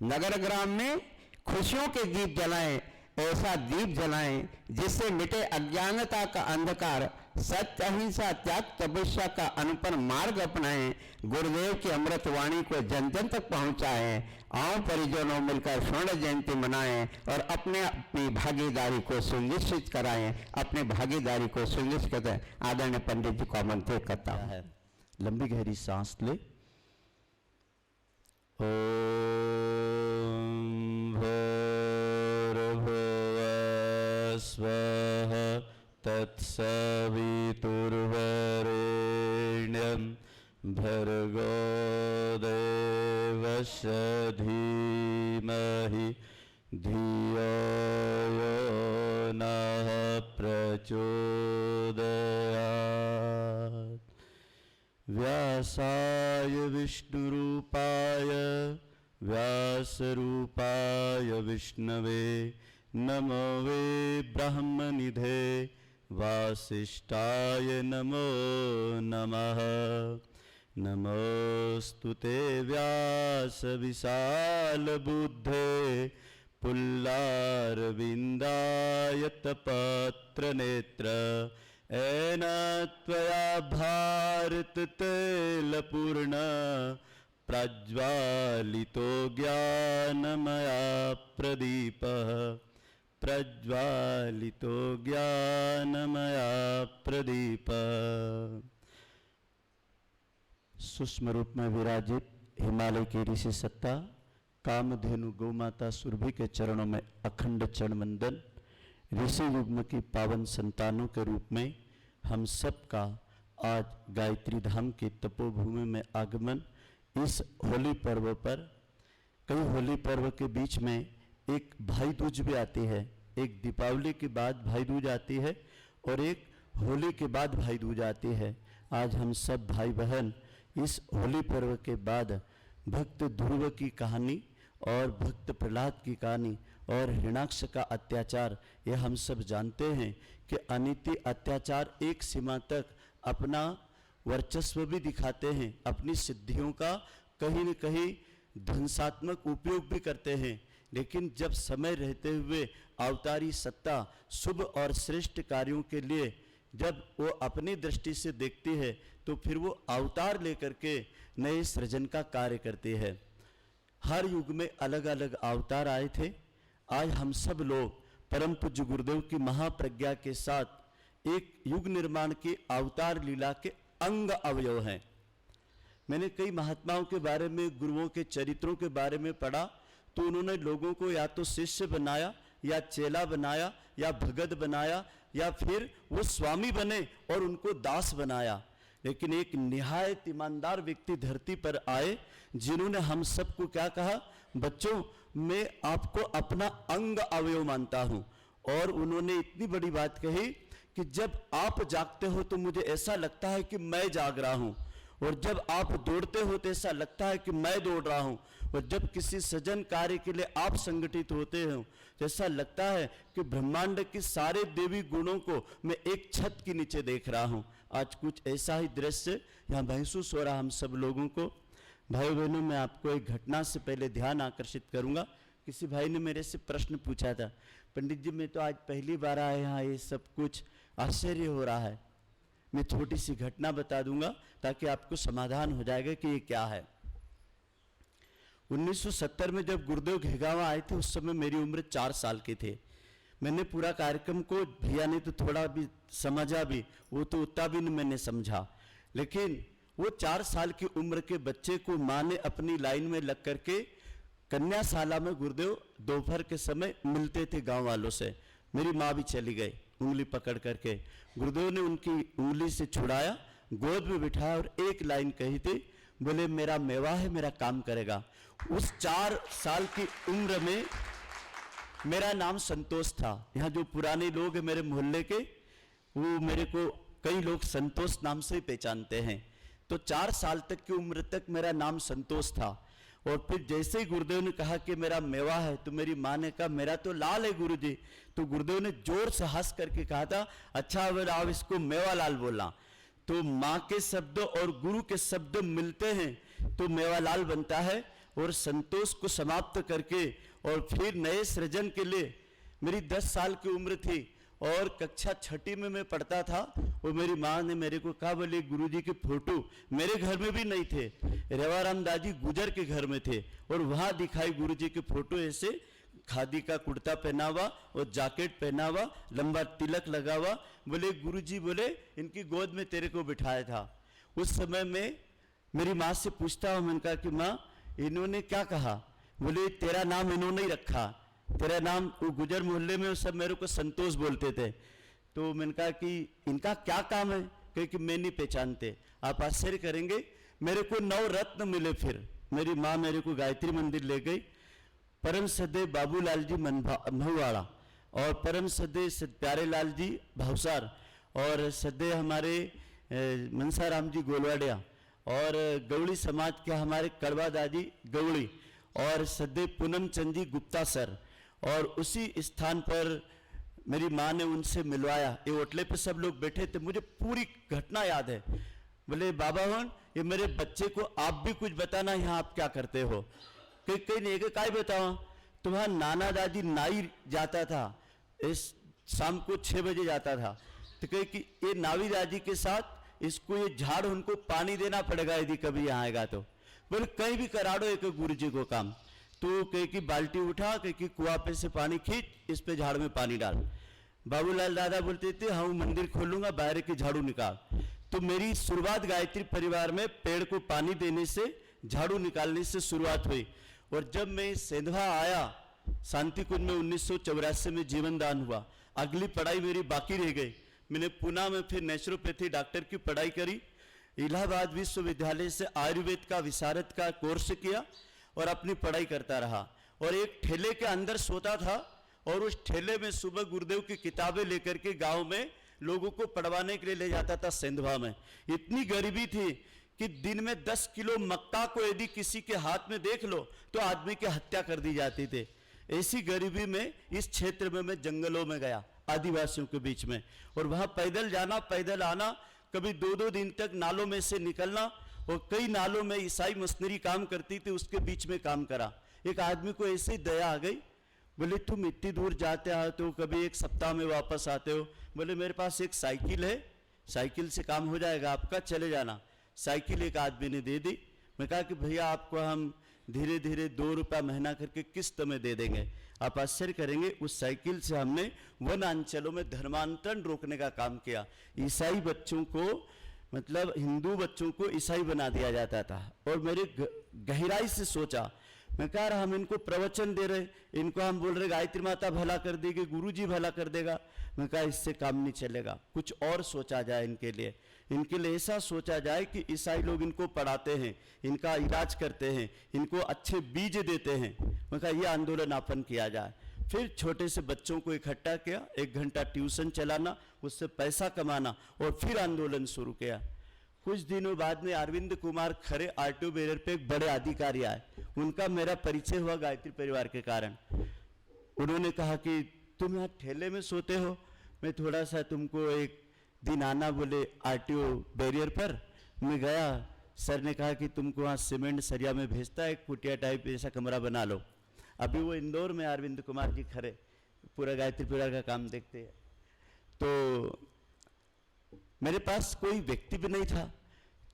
नगर ग्राम में खुशियों के दीप जलाएं, ऐसा दीप जलाएं जिससे मिटे अज्ञानता का अंधकार, सत्य अहिंसा त्याग तपस्या का अनुपम मार्ग अपनाएं। गुरुदेव की अमृत वाणी को जन जन तक पहुंचाएं। आओ परिजनों मिलकर स्वर्ण जयंती मनाएं और अपनी भागीदारी को सुनिश्चित कराएं, अपनी भागीदारी को सुनिश्चित करें। आदरणीय पंडित जी को आमंत्रित करता हूं। लंबी गहरी सांस ले। स्वः तत्सवितुर्वरेण्यं भर्गो देवस्य धीमहि धियो यो नः प्रचोदयात्। व्यासाय विष्णुरूपाय व्यासरूपाय विष्णवे नमो वे ब्रह्मनिधे वासिष्ठाय नमो नमः। नमोस्तुते व्यास विशाल बुद्धे पुल्लारविन्दाय तपत्र नेत्र। येन त्वया भारततैलपूर्ण प्रज्वालितो ज्ञानमया प्रदीपः प्रज्वालितो ज्ञानमया प्रदीप। सूक्ष्म रूप में विराजित हिमालय की ऋषि सत्ता कामधेनु गौमाता सुरभि के चरणों में अखंड चरण वंदन। ऋषि युग्म की पावन संतानों के रूप में हम सब का आज गायत्री धाम की तपोभूमि में आगमन। इस होली पर्व पर, कई होली पर्व के बीच में एक भाई दूज भी आती है, एक दीपावली के बाद भाई दूज आती है और एक होली के बाद भाई दूज आती है। आज हम सब भाई बहन इस होली पर्व के बाद भक्त ध्रुव की कहानी और भक्त प्रहलाद की कहानी और हिरण्याक्ष का अत्याचार, ये हम सब जानते हैं कि अनीति अत्याचार एक सीमा तक अपना वर्चस्व भी दिखाते हैं, अपनी सिद्धियों का कहीं न कहीं ध्वंसात्मक उपयोग भी करते हैं। लेकिन जब समय रहते हुए अवतारी सत्ता शुभ और श्रेष्ठ कार्यों के लिए जब वो अपनी दृष्टि से देखती है तो फिर वो अवतार लेकर के नए सृजन का कार्य करती है। हर युग में अलग अलग अवतार आए थे। आज हम सब लोग परम पूज्य गुरुदेव की महाप्रज्ञा के साथ एक युग निर्माण की अवतार लीला के अंग अवयव हैं। मैंने कई महात्माओं के बारे में, गुरुओं के चरित्रों के बारे में पढ़ा तो उन्होंने लोगों को या तो शिष्य बनाया या चेला बनाया या भगत बनाया या फिर वो स्वामी बने और उनको दास बनाया। लेकिन एक निहायत ईमानदार व्यक्ति धरती पर आए जिन्होंने हम सबको क्या कहा, बच्चों मैं आपको अपना अंग अवयव मानता हूं। और उन्होंने इतनी बड़ी बात कही कि जब आप जागते हो तो मुझे ऐसा लगता है कि मैं जाग रहा हूं, और जब आप दौड़ते हो तो ऐसा लगता है कि मैं दौड़ रहा हूं, और जब किसी सजन कार्य के लिए आप संगठित होते हो तो ऐसा लगता है कि ब्रह्मांड के सारे देवी गुणों को मैं एक छत के नीचे देख रहा हूं। आज कुछ ऐसा ही दृश्य यहाँ महसूस हो रहा हम सब लोगों को। भाई बहनों, मैं आपको एक घटना से पहले ध्यान आकर्षित करूंगा। किसी भाई ने मेरे से प्रश्न पूछा था, पंडित जी मैं तो आज पहली बार आया यहाँ, ये सब कुछ आश्चर्य हो रहा है। मैं छोटी सी घटना बता दूंगा ताकि आपको समाधान हो जाएगा कि ये क्या है। 1970 में जब गुरुदेव घेगांव आए थे उस समय मेरी उम्र 4 साल की थी। मैंने पूरा कार्यक्रम को, भैया ने तो थोड़ा भी समझा भी, वो तो उतना भी नहीं मैंने समझा, लेकिन वो 4 साल की उम्र के बच्चे को माँ ने अपनी लाइन में लग करके कन्याशाला में गुरुदेव दोपहर के समय मिलते थे गांव वालों से। मेरी माँ भी चली गई उंगली पकड़ करके। गुरुदेव ने उनकी उंगली से छुड़ाया, गोद में बिठाया और एक लाइन कही थी, बोले मेरा मेवा है, मेरा काम करेगा। उस 4 साल की उम्र में मेरा नाम संतोष था। यहाँ जो पुराने लोग हैं मेरे मोहल्ले के, वो मेरे को कई लोग संतोष नाम से पहचानते हैं। तो 4 साल तक की उम्र तक मेरा नाम संतोष था। और फिर जैसे ही गुरुदेव ने कहा कि मेरा मेवा है तो मेरी माँ ने कहा मेरा तो लाल है गुरुजी। तो गुरुदेव ने जोर से हंस करके कहा था, अच्छा अगर आप इसको मेवा लाल बोलना। तो माँ के शब्द और गुरु के शब्द मिलते हैं तो मेवा लाल बनता है। और संतोष को समाप्त करके और फिर नए सृजन के लिए मेरी 10 साल की उम्र थी और कक्षा 6ठी में मैं पढ़ता था। और मेरी माँ ने मेरे को कहा, बोले गुरुजी के फोटो मेरे घर में भी नहीं थे, रेवाराम दादी गुजर के घर में थे, और वहां दिखाई गुरुजी के फोटो ऐसे खादी का कुर्ता पहना हुआ और जैकेट पहना हुआ, लंबा तिलक लगा हुआ। बोले गुरुजी बोले इनकी गोद में तेरे को बिठाया था। उस समय में मेरी माँ से पूछता हूँ, मैंने कहा कि माँ इन्होंने क्या कहा? बोले तेरा नाम इन्होंने ही रखा, तेरा नाम। वो गुजर मोहल्ले में सब मेरे को संतोष बोलते थे। तो मैंने कहा कि इनका क्या काम है? कहे कि मैं नहीं पहचानते। आप आश्चर्य करेंगे, मेरे को 9 रत्न मिले। फिर मेरी माँ मेरे को गायत्री मंदिर ले गई। परम सदैव बाबूलाल जी महुवाड़ा और परम सदैव प्यारे लाल जी भावसार और सदैव हमारे मनसाराम जी गोलवाड़िया और गौड़ी समाज के हमारे कड़वा दादी गौड़ी और सदैव पूनम चंद जी गुप्ता सर। और उसी स्थान पर मेरी माँ ने उनसे मिलवाया। ये होटले पे सब लोग बैठे थे, मुझे पूरी घटना याद है। बोले बाबा हन ये मेरे बच्चे को आप भी कुछ बताना, यहाँ आप क्या करते हो? कहीं नहीं है, काय बताओ? तुम्हारा नाना दादी नाई जाता था, इस शाम को 6 बजे जाता था। तो कहे कि ये नावी दादी के साथ इसको ये झाड़ उनको पानी देना पड़ेगा यदि कभी यहाँ आएगा तो। बोले कहीं भी करा दो एक गुरु जी को काम। तो कहीं की बाल्टी उठा, कहीं की कुआं पे से पानी खींच, इस पे झाड़ में पानी डाल। बाबूलाल दादा बोलते थे हाँ मंदिर खोलूंगा, बाहर की झाड़ू निकाल। तो मेरी शुरुआत गायत्री परिवार में पेड़ को पानी देने से, झाड़ू निकालने से शुरुआत हुई। और जब मैं सेंधवा आया, शांति कुंज में 1984 में जीवन दान हुआ। अगली पढ़ाई मेरी बाकी रह गई। मैंने पुणे में फिर नेचुरोपैथी डॉक्टर की पढ़ाई करी। इलाहाबाद विश्वविद्यालय से आयुर्वेद का विशारद का कोर्स किया और अपनी पढ़ाई करता रहा। और एक ठेले के अंदर सोता था और उस ठेले में सुबह गुरुदेव की किताबें लेकर के गांव में लोगों को पढ़वाने के लिए ले जाता था सेंधवा में। इतनी गरीबी थी कि दिन में 10 किलो मक्का को यदि किसी के हाथ में देख लो तो आदमी की हत्या कर दी जाती थी। ऐसी गरीबी में इस क्षेत्र में मैं जंगलों में गया, आदिवासियों के बीच में, और वहां पैदल जाना, पैदल आना, कभी 2-2 दिन तक नालों में से निकलना। और कई नालों में ईसाई मशीनरी काम करती थी, उसके बीच में काम करा। एक आदमी को ऐसे ही दया आ गई, बोले तुम इतनी दूर जाते आते हो, कभी एक सप्ताह में वापस आते हो। बोले मेरे पास एक साइकिल है, साइकिल से काम हो जाएगा आपका, चले जाना। साइकिल एक आदमी ने दे दी। मैं कहा कि भैया आपको हम धीरे धीरे 2 रुपया महीना करके किस्त में दे देंगे, आप आश्चर्य करेंगे। उस साइकिल से हमने वन अंचलों में धर्मांतरण रोकने का काम किया। ईसाई बच्चों को, मतलब हिंदू बच्चों को ईसाई बना दिया जाता था। और मेरे गहराई से सोचा, मैं कह रहा हम इनको प्रवचन दे रहे, इनको हम बोल रहे गायत्री माता भला कर देगी, गुरु जी भला कर देगा। मैं कहा इससे काम नहीं चलेगा, कुछ और सोचा जाए इनके लिए। इनके लिए ऐसा सोचा जाए कि ईसाई लोग इनको पढ़ाते हैं, इनका इलाज करते हैं, इनको अच्छे बीज देते हैं। मैं कहा यह आंदोलन अपन किया जाए। फिर छोटे से बच्चों को इकट्ठा किया, 1 घंटा ट्यूशन चलाना, उससे पैसा कमाना, और फिर आंदोलन शुरू किया। कुछ दिनों बाद में अरविंद कुमार खरे आरटीओ बैरियर पे एक बड़े अधिकारी आए, उनका मेरा परिचय हुआ गायत्री परिवार के कारण। उन्होंने कहा कि तुम यहाँ ठेले में सोते हो, मैं थोड़ा सा तुमको एक दिन आना बोले आरटीओ बैरियर पर। मैं गया, सर ने कहा कि तुमको वहाँ सीमेंट सरिया में भेजता है, एक कुटिया टाइप ऐसा कमरा बना लो। अभी वो इंदौर में अरविंद कुमार जी खरे पूरा गायत्री परिवार का काम देखते हैं। तो मेरे पास कोई व्यक्ति भी नहीं था,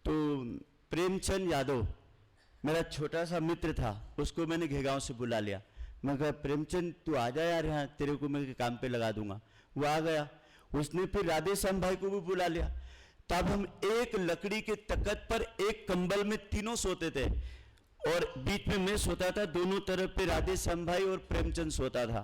तो प्रेमचंद यादव मेरा छोटा सा मित्र था, उसको मैंने घेगांव से बुला लिया। मैं कहा प्रेमचंद तू आ जा यार यहाँ, तेरे को मैं काम पे लगा दूंगा। वो आ गया। उसने फिर राधे श्याम भाई को भी बुला लिया। तब हम एक लकड़ी के तख्त पर एक कंबल में तीनों सोते थे, और बीच में मैं सोता था, दोनों तरफ पे राधे श्याम भाई और प्रेमचंद सोता था।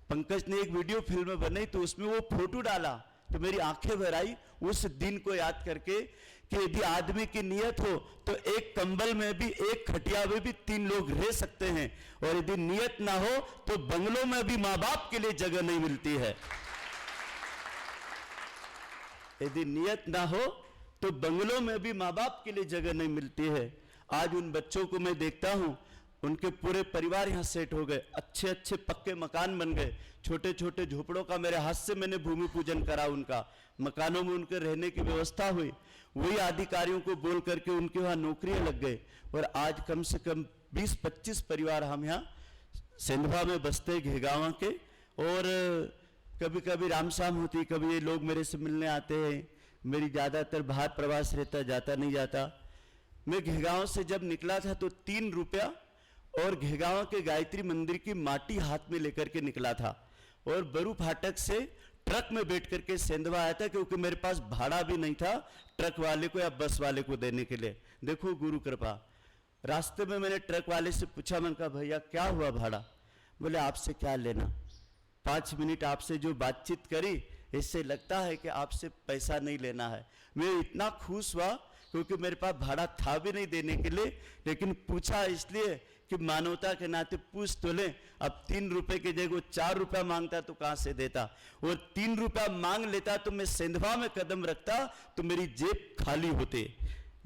पंकज ने एक वीडियो फिल्म बनाई, तो उसमें वो फोटो डाला, तो मेरी आंखें भर आई उस दिन को याद करके कि यदि आदमी की नियत हो तो एक कंबल में भी, एक खटिया में भी 3 लोग रह सकते हैं। और यदि नियत ना हो तो बंगलों में भी माँ बाप के लिए जगह नहीं मिलती है। यदि नियत ना हो तो बंगलों में भी माँ बाप के लिए जगह नहीं मिलती है। आज उन बच्चों को मैं देखता हूं, उनके पूरे परिवार यहाँ सेट हो गए, अच्छे अच्छे पक्के मकान बन गए। छोटे छोटे झोपड़ों का मेरे हाथ से मैंने भूमि पूजन करा, उनका मकानों में उनके रहने की व्यवस्था हुई। वही अधिकारियों को बोल करके उनके वहाँ नौकरियां लग गए। और आज कम से कम 20-25 परिवार हम यहाँ सेंधवा में बसते, घेगांव के। और कभी कभी रामशाम होती, कभी ये लोग मेरे से मिलने आते हैं। मेरी ज़्यादातर बाहर प्रवास रहता, जाता नहीं जाता। मैं घेगांव से जब निकला था तो 3 रुपया और घेगांव के गायत्री मंदिर की माटी हाथ में लेकर के निकला था, और बरू फाटक से ट्रक में बैठ करके सेंधवा आया था, क्योंकि मेरे पास भाड़ा भी नहीं था ट्रक वाले को या बस वाले को देने के लिए। देखो गुरु कृपा। रास्ते में मैंने ट्रक वाले से पूछा, मैंने कहा भैया क्या हुआ भाड़ा? बोले आपसे क्या लेना, 5 मिनट आपसे जो बातचीत करी इससे लगता है कि आपसे पैसा नहीं लेना है। मैं इतना खुश हुआ क्योंकि मेरे पास भाड़ा था भी नहीं देने के लिए, लेकिन पूछा इसलिए कि मानवता के नाते पूछ तो ले। अब 3 रुपए की जगह 4 रुपया मांगता तो कहां से देता, और 3 रुपया मांग लेता तो मैं सेंधवा में कदम रखता तो मेरी जेब खाली होती।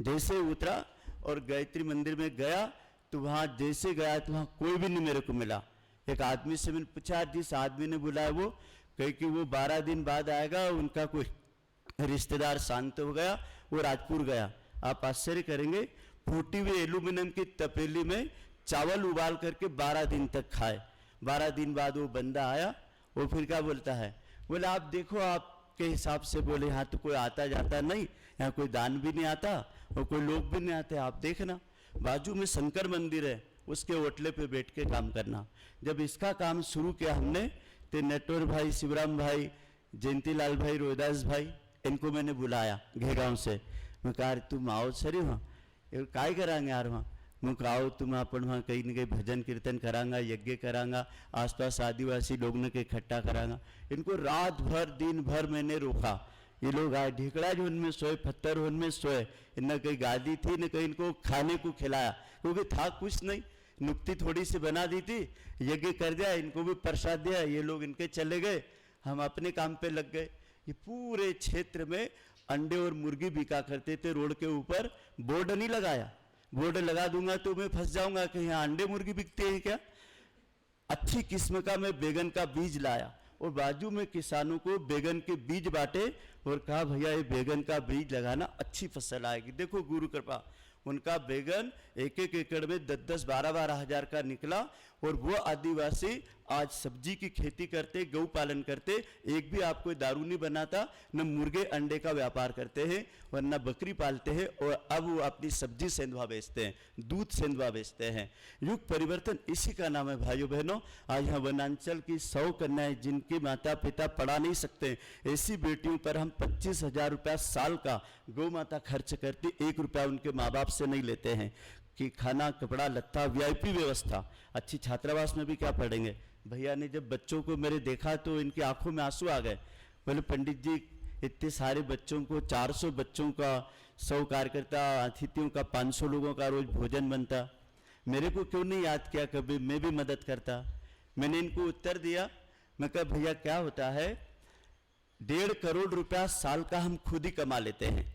जैसे उतरा और गायत्री मंदिर में गया तो वहां जैसे गया तो वहां कोई भी नहीं मेरे को मिला। एक आदमी से मैंने पूछा, जिस आदमी ने बुलाया वो कहे कि वो 12 दिन बाद आएगा, उनका कोई रिश्तेदार शांत हो गया, वो राजपुर गया। आप आश्चर्य करेंगे, फूटी हुई एल्यूमिनियम की तपेली में चावल उबाल करके 12 दिन तक खाए। 12 दिन बाद वो बंदा आया, वो फिर क्या बोलता है, बोले आप देखो आपके हिसाब से, बोले यहाँ तो कोई आता जाता नहीं, यहाँ कोई दान भी नहीं आता और कोई लोग भी नहीं आते, आप देखना। बाजू में शंकर मंदिर है, उसके ओटले पे बैठ के काम करना। जब इसका काम शुरू किया हमने तो नटवर भाई, शिवराम भाई, जयंतीलाल भाई, रोहिदास भाई, इनको मैंने बुलाया घेगांव से। मैं कहा तुम आओ सर वहाँ काय करांगे यार वहाँ। मैं कहा आओ तुम अपन वहाँ कहीं न कहीं भजन कीर्तन करांगा, यज्ञ करांगा, आसपास आदिवासी लोग ने के इकट्ठा करांगा। इनको रात भर दिन भर मैंने रोका। ये लोग आए, ढिकड़ा जो उनमें सोए, पत्थर उनमें सोए, न कहीं गादी थी न कहीं इनको खाने को खिलाया, क्योंकि था कुछ नहीं, नुक्ति थोड़ी सी बना दी थी, यज्ञ कर दिया, इनको भी प्रसाद दिया, ये लोग इनके चले गए, हम अपने काम पे लग गए। ये पूरे क्षेत्र में अंडे और मुर्गी बिका करते थे। रोड के ऊपर बोर्ड नहीं लगाया, बोर्ड लगा दूंगा तो मैं फंस जाऊंगा कि यहाँ अंडे मुर्गी बिकते हैं क्या। अच्छी किस्म का मैं बैगन का बीज लाया और बाजू में किसानों को बैगन के बीज बांटे और कहा भैया ये बैगन का बीज लगाना, अच्छी फसल आएगी। देखो गुरु कृपा, उनका बैगन 1-1 एकड़ में 10-10, 12-12 हजार का निकला। और वो आदिवासी आज सब्जी की खेती करते, गौ पालन करते, एक भी आप कोई दारू नहीं बनाता, न मुर्गे अंडे का व्यापार करते हैं और न बकरी पालते हैं। और अब वो अपनी सब्जी सेंधवा बेचते हैं, दूध सेंधवा बेचते हैं। युग परिवर्तन इसी का नाम है भाइयों बहनों। आज यहाँ वनांचल की 100 कन्याएं जिनके माता पिता पढ़ा नहीं सकते, ऐसी बेटियों पर हम 25,000 रुपया साल का गौ माता खर्च करती, 1 रुपया उनके माँ बाप से नहीं लेते हैं कि खाना कपड़ा लत्ता VIP व्यवस्था। अच्छी छात्रावास में भी क्या पढ़ेंगे। भैया ने जब बच्चों को मेरे देखा तो इनकी आंखों में आंसू आ गए। बोले पंडित जी इतने सारे बच्चों को, 400 बच्चों का, 100 कार्यकर्ता अतिथियों का, 500 लोगों का रोज भोजन बनता, मेरे को क्यों नहीं याद किया कभी, मैं भी मदद करता। मैंने इनको उत्तर दिया, मैं कहा भैया क्या होता है, 1.5 करोड़ रुपया साल का हम खुद ही कमा लेते हैं।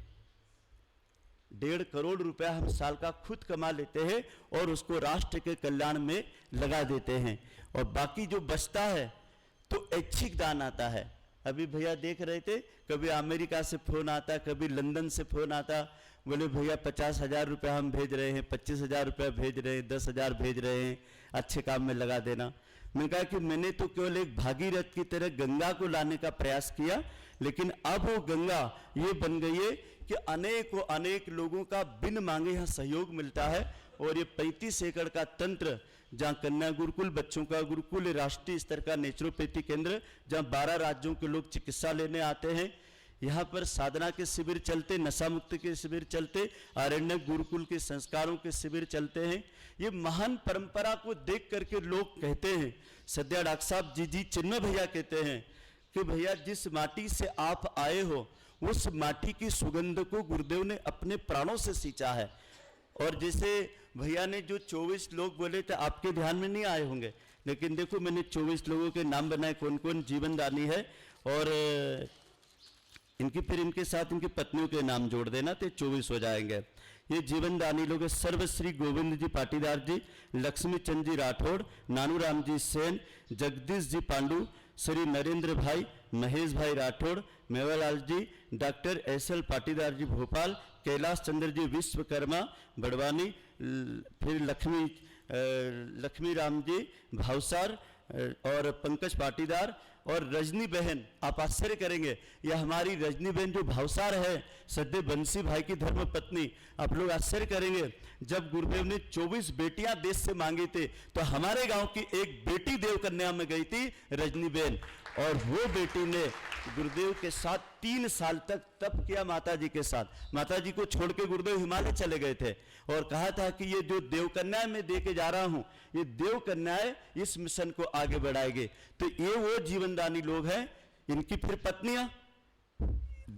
1.5 करोड़ रुपया हम साल का खुद कमा लेते हैं और उसको राष्ट्र के कल्याण में लगा देते हैं। और बाकी जो बचता है तो ऐच्छिक दान आता है। अभी भैया देख रहे थे, कभी अमेरिका से फोन आता, कभी लंदन से फोन आता, बोले भैया 50,000 रुपया हम भेज रहे हैं, 25,000 रुपया भेज रहे हैं, 10,000 भेज रहे हैं, अच्छे काम में लगा देना। मैंने कहा कि मैंने तो केवल एक भागीरथ की तरह गंगा को लाने का प्रयास किया, लेकिन अब वो गंगा ये बन गई है कि अनेक लोगों का बिन मांगे यहाँ सहयोग मिलता है। और ये 35 एकड़ का तंत्र, जहाँ कन्या गुरुकुल, बच्चों का गुरुकुल, राष्ट्रीय स्तर का नेचुरोपैथी केंद्र, जहाँ 12 राज्यों के लोग चिकित्सा लेने आते हैं। यहाँ पर साधना के शिविर चलते, नशा मुक्त के शिविर चलते, आरण्य गुरुकुल के संस्कारों के शिविर चलते हैं। ये महान परंपरा को देख करके लोग कहते हैं, सद्या डॉक्टर साहब जी चिन्मय भैया कहते हैं कि भैया जिस माटी से आप आए हो उस माटी की सुगंध को गुरुदेव ने अपने प्राणों से सींचा है। और जैसे भैया ने जो 24 लोग बोले थे, आपके ध्यान में नहीं आए होंगे, लेकिन देखो मैंने 24 लोगों के नाम बनाए, कौन कौन जीवन दानी है। और इनकी फिर इनके साथ इनकी पत्नियों के नाम जोड़ देना तो 24 हो जाएंगे। ये जीवन दानी लोग है, सर्वश्री गोविंद जी पाटीदार जी, लक्ष्मी चंद जी राठौड़, नानू राम जी सेन, जगदीश जी पांडू, श्री नरेंद्र भाई, महेश भाई राठौड़, मेवालाल जी, डॉक्टर SL पाटीदार जी भोपाल, कैलाश चंद्र जी विश्वकर्मा बड़वानी, फिर लक्ष्मी राम जी भावसार और पंकज पाटीदार और रजनी बहन। आप आश्चर्य करेंगे, यह हमारी रजनी बहन जो भावसार है, सद्य बंसी भाई की धर्म पत्नी। आप लोग आश्चर्य करेंगे, जब गुरुदेव ने 24 बेटियां देश से मांगी थी तो हमारे गांव की एक बेटी देवकन्या में गई थी, रजनी बहन। और वो बेटी ने गुरुदेव के साथ 3 साल तक तप किया माता जी के साथ। माता जी को छोड़ के गुरुदेव हिमालय चले गए थे और कहा था कि ये जो देवकन्याएं मैं दे के जा रहा हूं, ये देवकन्याएं इस मिशन को आगे बढ़ाएंगे। तो ये वो जीवनदानी लोग हैं। इनकी फिर पत्नियां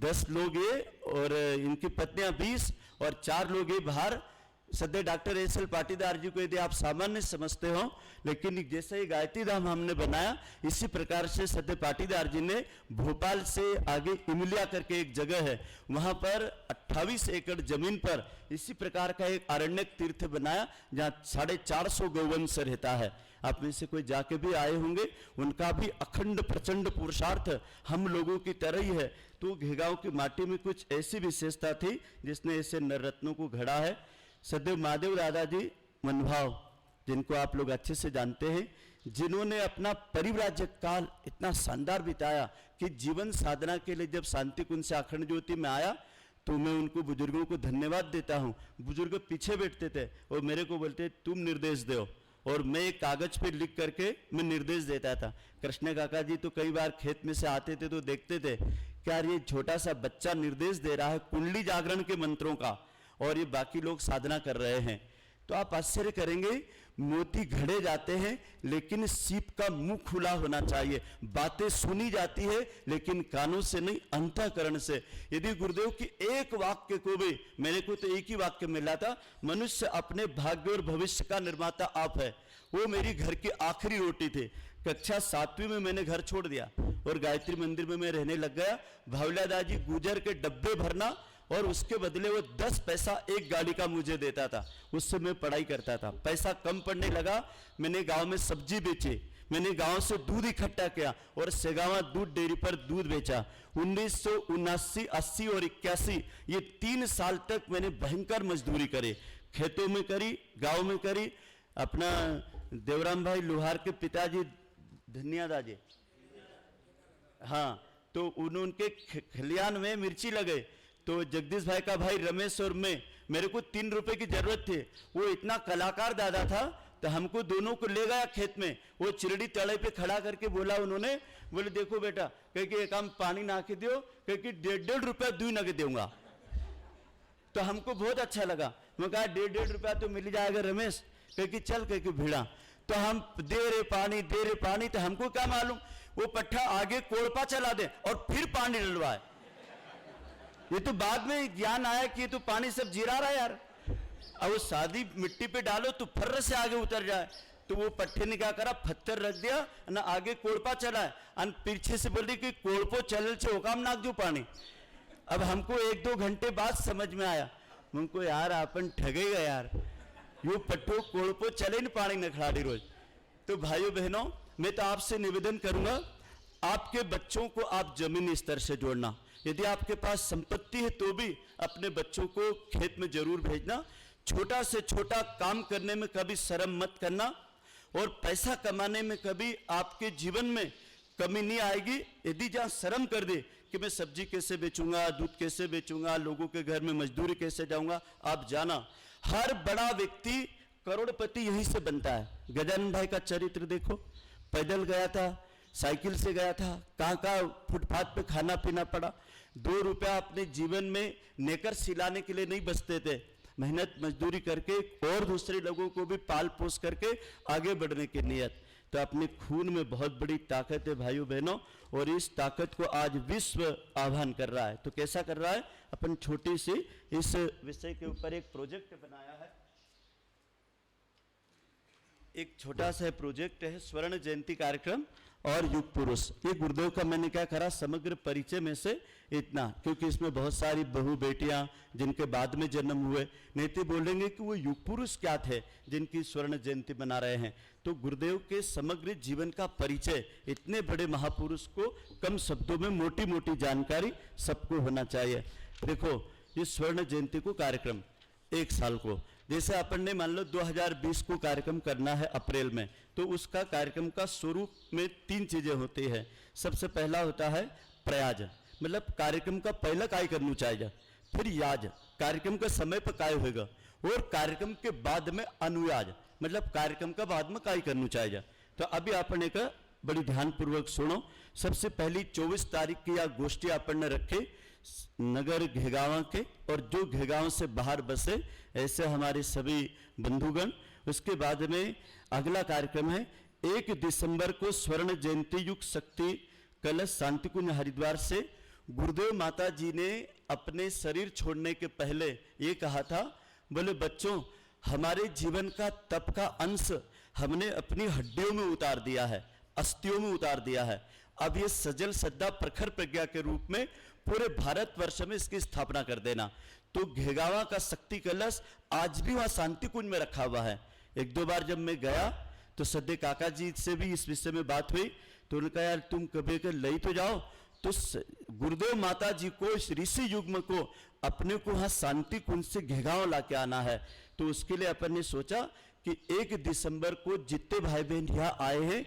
10 लोग ये, और इनकी पत्नियां 20 और 4 लोग ये बाहर। सद्य डॉक्टर SL पाटीदार जी को यदि आप सामान्य समझते हो, लेकिन जैसे ही गायत्री धाम हमने बनाया, इसी प्रकार से सद्य पाटीदार जी ने भोपाल से आगे इमलिया करके एक जगह है, वहां पर 28 एकड़ जमीन पर इसी प्रकार का एक आरण्यक तीर्थ बनाया, जहां 450 गौवंश रहता है। आप में से कोई जाके भी आए होंगे, उनका भी अखंड प्रचंड पुरुषार्थ हम लोगों की तरह ही है। तो घेगांव की माटी में कुछ ऐसी विशेषता थी जिसने ऐसे नवरत्नों को घड़ा है। सदैव महादेव दादा जी मनभाव, जिनको आप लोग अच्छे से जानते हैं, जिन्होंने अपना परिव्राजक काल इतना शानदार बिताया कि जीवन साधना के लिए जब शांति कुंज से अखंड ज्योति में आया तो मैं उनको बुजुर्गों को धन्यवाद देता हूँ। बुजुर्ग पीछे बैठते थे और मेरे को बोलते तुम निर्देश दो, और मैं एक कागज पे लिख करके मैं निर्देश देता था। कृष्ण काका जी तो कई बार खेत में से आते थे तो देखते थे क्या ये छोटा सा बच्चा निर्देश दे रहा है कुंडली जागरण के मंत्रों का, और ये बाकी लोग साधना कर रहे हैं। तो आप आश्चर्य करेंगे, मोती घड़े जाते हैं लेकिन सीप का मुंह खुला होना चाहिए। बातें सुनी जाती है लेकिन कानों से नहीं, अंतःकरण से। यदि गुरुदेव की एक वाक्य को भी, मेरे को तो एक ही वाक्य मिला था, मनुष्य अपने भाग्य और भविष्य का निर्माता आप है, वो मेरी घर की आखिरी रोटी थी। कक्षा 7वीं में मैंने घर छोड़ दिया और गायत्री मंदिर में मैं रहने लग गया। भावला दादी गुजर के डब्बे भरना और उसके बदले वो 10 पैसा एक गाड़ी का मुझे देता था, उससे मैं पढ़ाई करता था। पैसा कम पड़ने लगा, मैंने गांव में सब्जी बेची, मैंने गांव से दूध इकट्ठा किया और सेगावा दूध डेयरी पर दूध बेचा। 1979, 80 और 81 ये 3 साल तक मैंने भयंकर मजदूरी करी, खेतों में करी, गांव में करी। अपना देवराम भाई लोहार के पिताजी धन्यादा जी, हाँ, तो उनके खलियान में मिर्ची लगे, तो जगदीश भाई का भाई रमेश और मैं, मेरे को 3 रुपए की जरूरत थी। वो इतना कलाकार दादा था तो हमको दोनों को ले गया खेत में, वो चिरड़ी तड़े पे खड़ा करके बोला उन्होंने, बोले देखो बेटा, कह के एक काम पानी ना के दियो, कह के 1.5 रुपया दूध ना के दूंगा। तो हमको बहुत अच्छा लगा, मैं कहा 1.5 रुपया तो मिल जाएगा रमेश, कह के चल, कह के भिड़ा। तो हम दे रहे पानी, तो हमको क्या मालूम वो पट्ठा आगे कोड़पा चला दे और फिर पानी डलवाए। ये तो बाद में ज्ञान आया कि ये तो पानी सब जीरा रहा है यार, अब वो सादी मिट्टी पे डालो तो फर्र से आगे उतर जाए। तो वो पट्टे ने क्या करा, पत्थर रख दिया ना, आगे कोड़पा चला है, और पीछे से बोल रही कि कोड़पो चल से ओकाम नाक दो पानी। अब हमको 1-2 घंटे बाद समझ में आया, हमको यार अपन ठगेगा यार, यो पट्टो कोड़पो चले न पानी न खिलाड़ी रोज। तो भाइयों बहनों, मैं तो आपसे निवेदन करूंगा, आपके बच्चों को आप जमीनी स्तर से जोड़ना। यदि आपके पास संपत्ति है तो भी अपने बच्चों को खेत में जरूर भेजना। छोटा से छोटा काम करने में कभी शर्म मत करना, और पैसा कमाने में कभी आपके जीवन में कमी नहीं आएगी। यदि जहां शर्म कर दे कि मैं सब्जी कैसे बेचूंगा, दूध कैसे बेचूंगा, लोगों के घर में मजदूरी कैसे जाऊंगा, आप जाना हर बड़ा व्यक्ति करोड़पति यहीं से बनता है। गजानन भाई का चरित्र देखो, पैदल गया था, साइकिल से गया था, कहाँ फुटपाथ पे खाना पीना पड़ा। 2 रुपया अपने जीवन में नेकर सिलाने के लिए नहीं बचते थे, मेहनत मजदूरी करके और दूसरे लोगों को भी पाल पोस करके आगे बढ़ने की नियत। तो अपने खून में बहुत बड़ी ताकत है भाइयों बहनों, और इस ताकत को आज विश्व आह्वान कर रहा है। तो कैसा कर रहा है, अपन छोटी सी इस विषय के ऊपर एक प्रोजेक्ट बनाया है, एक छोटा सा प्रोजेक्ट है स्वर्ण जयंती कार्यक्रम और युग पुरुष। ये गुरुदेव का मैंने क्या करा, समग्र परिचय में से इतना, क्योंकि इसमें बहुत सारी बहू बेटियां जिनके बाद में जन्म हुए, नहीं तो बोलेंगे कि वो युग पुरुष क्या थे जिनकी स्वर्ण जयंती मना रहे हैं। तो गुरुदेव के समग्र जीवन का परिचय, इतने बड़े महापुरुष को कम शब्दों में मोटी मोटी जानकारी सबको होना चाहिए। देखो ये स्वर्ण जयंती को कार्यक्रम 1 साल को, जैसे अपन ने मान लो 2020 को कार्यक्रम करना है अप्रैल में, तो उसका कार्यक्रम का स्वरूप में 3 चीजें होती है। सबसे पहला होता है प्रयाज, मतलब कार्यक्रम का पहला काय करना चाहिए, फिर याज कार्यक्रम का समय पर काय होगा, और कार्यक्रम के बाद में अनुयाज, मतलब कार्यक्रम का बाद में काय करना चाहिए। तो अभी अपन एक बड़ी ध्यानपूर्वक सुनो। सबसे पहली 24 तारीख की यह गोष्ठी अपन ने रखे नगर घेगांव के, और जो घेगांव से बाहर बसे ऐसे हमारे सभी बंधुगण। उसके बाद में अगला कार्यक्रम है 1 दिसंबर को स्वर्ण जयंती युग शक्ति कलश शांतिकुंज हरिद्वार से गुरुदेव माता जी ने अपने शरीर छोड़ने के पहले ये कहा था, बोले बच्चों हमारे जीवन का तप का अंश हमने अपनी हड्डियों में उतार दिया है, अस्थियों में उतार दिया है। अब ये सजल सद्दा प्रखर प्रज्ञा के रूप में पूरे भारतवर्ष में इसकी स्थापना कर देना। तो घेगावा का शक्ति कलश आज भी वहां शांति कुंज में रखा हुआ है। 1-2 बार जब मैं गया तो सद्य काका जी से भी इस विषय में बात हुई, तो उन्होंने कहा यार तुम कभी कर ले तो जाओ, तो गुरुदेव माता जी को इस ऋषि युग्म को अपने को वहां शांति कुंज से घेगांव ला के आना है। तो उसके लिए अपन ने सोचा कि 1 दिसंबर को जितने भाई बहन यहाँ आए हैं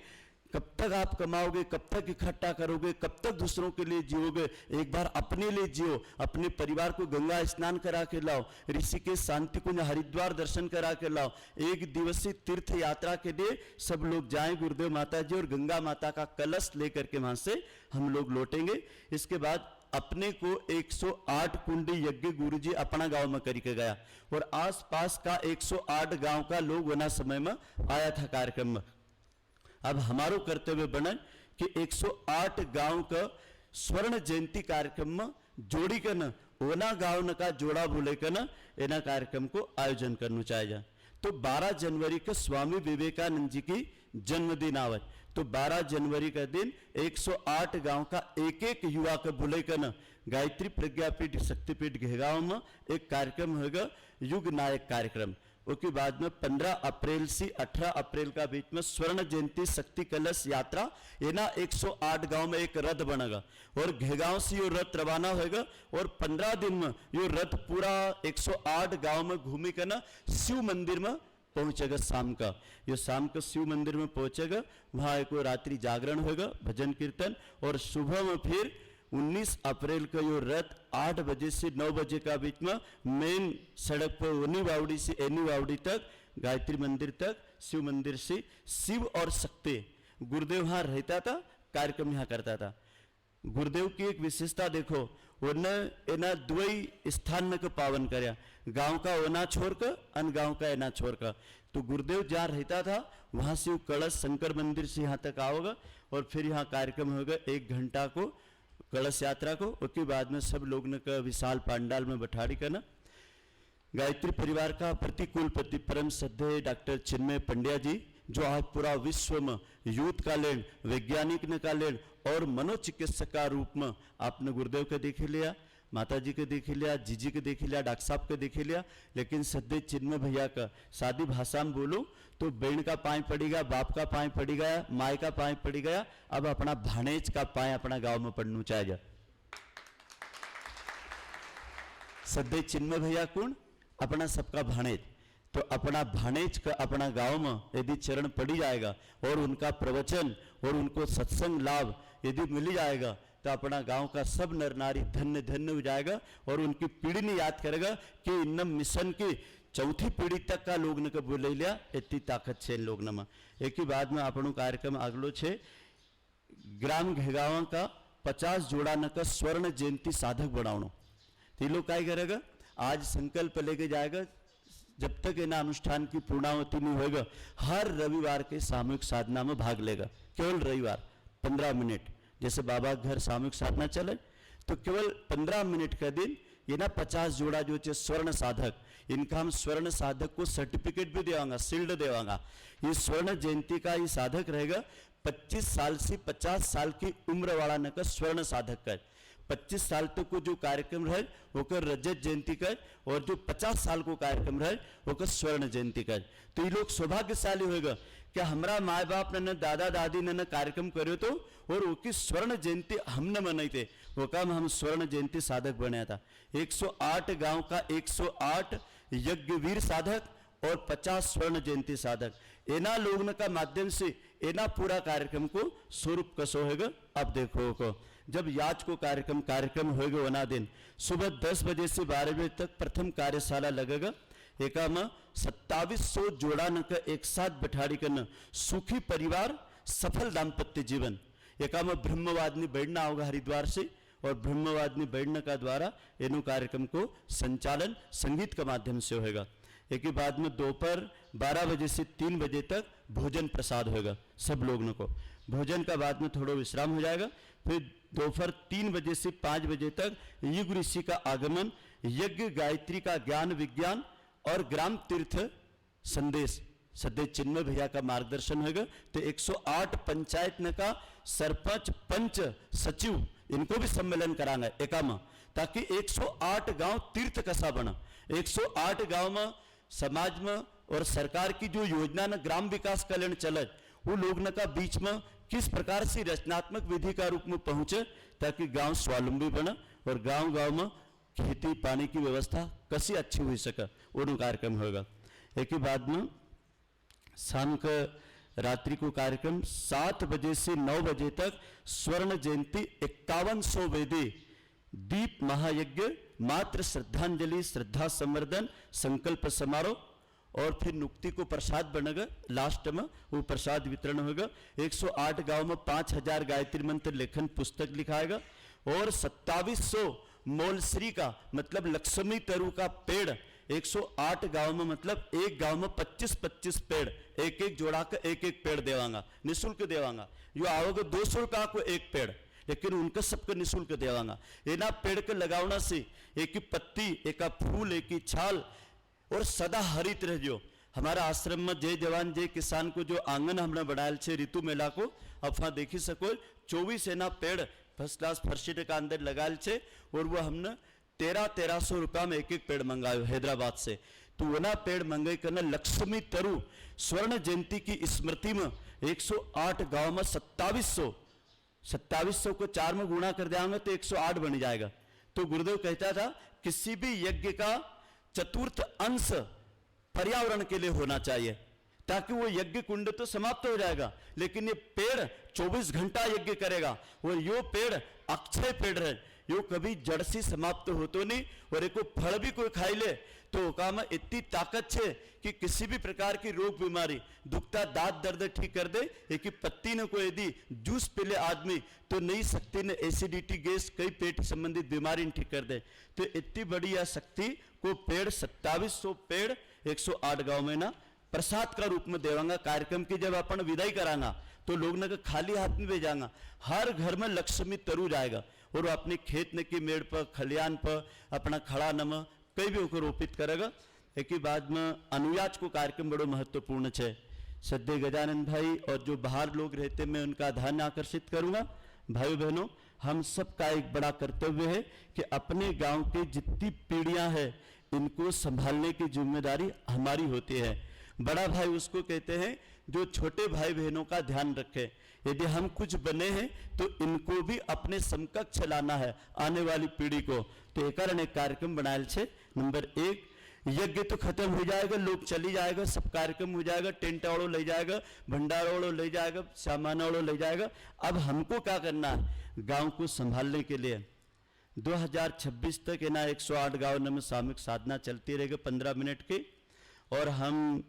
कब तक आप कमाओगे, कब तक इकट्ठा करोगे, कब तक दूसरों के लिए जियोगे? एक बार अपने लिए जियो, अपने परिवार को गंगा स्नान करा के लाओ, ऋषिकेश शांति कुंज हरिद्वार दर्शन करा के लाओ। एक दिवसीय तीर्थ यात्रा के लिए सब लोग जाएं गुरुदेव माता जी और गंगा माता का कलश लेकर के वहां से हम लोग लौटेंगे। इसके बाद अपने को 108 कुंडी यज्ञ गुरुजी अपना गांव में करके गया और आसपास का 108 गांव का लोग वना समय में आया था कार्यक्रम में। अब हमारो कर्तव्य बने कि 108 गांव का स्वर्ण जयंती कार्यक्रम में जोड़ी कर न ओना गांव न का जोड़ा बोले कर न एना कार्यक्रम को आयोजन करना चाहिए। तो 12 जनवरी का स्वामी विवेकानंद जी की जन्मदिन आवत, तो 12 जनवरी का दिन 108 गांव का एक एक युवा का बुले कर न गायत्री प्रज्ञापीठ शक्तिपीठ घेगांव में एक कार्यक्रम होगा, युग नायक कार्यक्रम। उसके बाद में 15 अप्रैल से 18 अप्रैल का बीच में स्वर्ण जयंती शक्ति कलश यात्रा, ये ना 108 गांव में एक रथ बनेगा और घेगांव से ये रथ रवाना होगा और 15 दिन में ये रथ पूरा 108 गांव में घूमी कर ना शिव मंदिर में पहुंचेगा। शाम का ये शाम को शिव मंदिर में पहुंचेगा, वहां एक रात्रि जागरण होगा, भजन कीर्तन, और सुबह में फिर 19 अप्रैल का ये रथ 8 बजे से 9 बजे का बीच में मेन सड़क पर ओनी वावड़ी से एनी वावड़ी तक गायत्री मंदिर तक शिव मंदिर से शिव और शक्ति गुरुदेव वहां रहता था, कार्यक्रम यहाँ करता था। गुरुदेव की एक विशेषता देखो, एना दुई स्थान को पावन करया, गांव का ओना छोड़ कर अन गांव का एना छोड़ कर। तो गुरुदेव जहाँ रहता था वहां से कलश शंकर मंदिर से यहाँ तक आओगा और फिर यहाँ कार्यक्रम होगा 1 घंटा को कलश यात्रा को। उसके बाद में सब लोग ने का विशाल पंडाल में बैठाड़ी करना। गायत्री परिवार का प्रतिकुलपति परम श्रद्धेय डॉक्टर चिन्मय पंड्या जी, जो आज पूरा विश्व में यूथ का लेन, वैज्ञानिक ने का लेन और मनोचिकित्सक का रूप में आपने गुरुदेव के देख लिया, माता जी के देख लिया, जीजी के देख लिया, डॉक्टर साहब के देख लिया, लेकिन श्रद्धेय चिन्मय भैया का सादी भाषा में बोलो तो बहन का पाँव पड़ी गया, बाप का पाँव पड़ी गया, माई का पाँव पड़ी गया, अब अपना भाणेज का पाँव अपना गांव में पड़ना चाहिए। श्रद्धेय चिन्मय भैया कौन? अपना सबका भाणेज। तो अपना भाणेज का अपना गांव में यदि चरण पड़ी जाएगा और उनका प्रवचन और उनको सत्संग लाभ यदि मिल जाएगा तो अपना गांव का सब नर नारी धन्य धन्य हो जाएगा और उनकी पीढ़ी ने याद करेगा कि इन मिशन की चौथी पीढ़ी तक का लोग ने बोले लिया, इतनी ताकत है लोग नमा। एक ही बाद में अपनो कार्यक्रम अगलो छे ग्राम घेगावा का 50 जोड़ा न का स्वर्ण जयंती साधक बनावनो। तो लोग क्या करेगा, आज संकल्प लेके जाएगा, जब तक इन अनुष्ठान की पूर्णावती नहीं होगा हर रविवार के सामूहिक साधना में भाग लेगा। केवल रविवार 15 मिनट, जैसे बाबा घर सामूहिक साधना चले तो केवल 15 मिनट का दिन ये ना 50 जोड़ा जो चे स्वर्ण साधक, इनका हम स्वर्ण साधक को सर्टिफिकेट भी देवांगा, शील्ड देवांगा। ये स्वर्ण जयंती का ये साधक रहेगा 25 साल से 50 साल की उम्र वाला न का स्वर्ण साधक का। 25 साल तक को जो कार्यक्रम रहे वो कर रजत जयंती का, और जो 50 साल को कार्यक्रम रहे वो कर स्वर्ण जयंती का। तो ये लोग सौभाग्यशाली होगा कि हमारा माए बाप ने दादा दादी ने कार्यक्रम करो तो और वो की स्वर्ण जयंती हमने मनाई थे, वो काम हम स्वर्ण जयंती साधक बनाया था। 108 गांव का 108 यज्ञवीर साधक और 50 स्वर्ण जयंती साधक, एना लोग का माध्यम से एना पूरा कार्यक्रम को स्वरूप कसो होगा। अब देखो को जब याच को कार्यक्रम होगा वना दिन सुबह 10 बजे से 12 बजे तक प्रथम कार्यशाला लगेगा। एका में 2700 जोड़ा न का एक साथ बैठाड़ी करना, सुखी परिवार सफल दाम्पत्य जीवन। एका में ब्रह्मवादिनी बैठना होगा हरिद्वार से, और ब्रह्मवादिनी बैठने का द्वारा एनु कार्यक्रम को संचालन संगीत के माध्यम से होगा। एक ही बाद में दोपहर 12 बजे से 3 बजे तक भोजन प्रसाद होगा सब लोगों को। भोजन का बाद में थोड़ा विश्राम हो जाएगा, फिर दोपहर 3 बजे से 5 बजे तक युग ऋषि का आगमन, यज्ञ गायत्री का ज्ञान विज्ञान और ग्राम तीर्थ संदेश सदैव चिन्मय भैया का मार्गदर्शन होगा। तो 108 पंचायत न का सरपंच पंच सचिव इनको भी सम्मेलन कराना है एकामा, ताकि 108 गांव तीर्थ कसा बना। 108 गांव में समाज में और सरकार की जो योजना न ग्राम विकास कल्याण चले वो लोग न का बीच में किस प्रकार से रचनात्मक विधि का रूप में पहुंचे ताकि गांव स्वावलंबी बना और गांव गांव में खेती पानी की व्यवस्था कैसी अच्छी हुई सके वो कार्यक्रम होगा। एक ही बाद में शाम का रात्रि को कार्यक्रम 7 बजे से 9 बजे तक स्वर्ण जयंती 5100 वेदी दीप महायज्ञ, मात्र श्रद्धांजलि, श्रद्धा संवर्धन, संकल्प समारोह और फिर नुक्ति को प्रसाद बनेगा। लास्ट में वो प्रसाद वितरण होगा। 108 गांव में 5000 गायत्री मंत्र लेखन पुस्तक लिखाएगा और 2700 मोलश्री का मतलब लक्ष्मी तरु का पेड़ 108 गांव में मतलब एक गांव में 25-25 पेड़ एक एक जोड़ा कर एक एक पेड़ देवांगा, निःशुल्क देवांगा। जो आओगे 200 का को एक पेड़, लेकिन उनका सबको निःशुल्क देवांगा। ये ना पेड़ के लगावना से एक ही पत्ती, एक का फूल, एक ही छाल और सदा हरित रह जो। हमारा आश्रम में जय जवान जय किसान को जो आंगन हमने बनायल छे ऋतु मेला को अफा देखी सको 24 एना पेड़ फर्स्ट क्लास फर्शीट का अंदर लगायल छे और वो हमने 1300 रुपया में एक एक पेड़ मंगायो हैदराबाद से। तो वो ना पेड़ मंगाई करना लक्ष्मी तरु स्वर्ण जयंती की स्मृति में 108 गांव में 2700 को 4 में गुणा कर देंगे तो 108 बन जाएगा। तो गुरुदेव कहता था किसी भी यज्ञ का चतुर्थ अंश पर्यावरण के लिए होना चाहिए, ताकि वो यज्ञ कुंड तो समाप्त हो जाएगा, लेकिन ये पेड़ 24 घंटा यज्ञ करेगा और यो पेड़ अक्षय पेड़ है, यो कभी जड़ से समाप्त होतो नहीं और एक फल भी कोई खाई ले तो ओका में इतनी ताकत छे कि किसी भी प्रकार की रोग बीमारी दुखता दांत दर्द ठीक कर दे। एक पत्ती ने कोई यदि जूस पी ले आदमी तो नहीं शक्ति ने एसिडिटी गैस कई पेट संबंधित बीमारी ठीक कर दे। तो इतनी बड़ी यह शक्ति को पेड़ 2700 पेड़ 108 गांव में ना प्रसाद का रूप में देवांगा। कार्यक्रम की जब अपन विदाई करांगा तो लोग ना खाली हाथ में भेजांगा। हर घर में लक्ष्मी तरु जाएगा और अपने खेत ने की मेड़ पर खलियान पर अपना खड़ा नम कई भी होकर रोपित करेगा। एक ही बाद में अनुयाज को कार्यक्रम बड़ो महत्वपूर्ण है। सद्य गजानंद भाई और जो बाहर लोग रहते मैं उनका ध्यान आकर्षित करूंगा। भाई बहनों, हम सबका एक बड़ा कर्तव्य है कि अपने गांव के जितनी पीढ़ियां हैं इनको संभालने की जिम्मेदारी हमारी होती है। बड़ा भाई उसको कहते हैं जो छोटे भाई बहनों का ध्यान रखे। यदि हम कुछ बने हैं तो इनको भी अपने समकक्ष लाना है आने वाली पीढ़ी को। तो एक कारण एक कार्यक्रम बनायल छे। नंबर 1, यज्ञ तो खत्म हो जाएगा, लोग चली जाएगा, सब कार्यक्रम हो जाएगा, टेंट वालों ले जाएगा, भंडारा वालों ले जाएगा, सामान वालों ले जाएगा। अब हमको क्या करना है? गांव को संभालने के लिए 2026 तक ना 108 गांव में सामूहिक साधना चलती रहेगी 15 मिनट की। और हम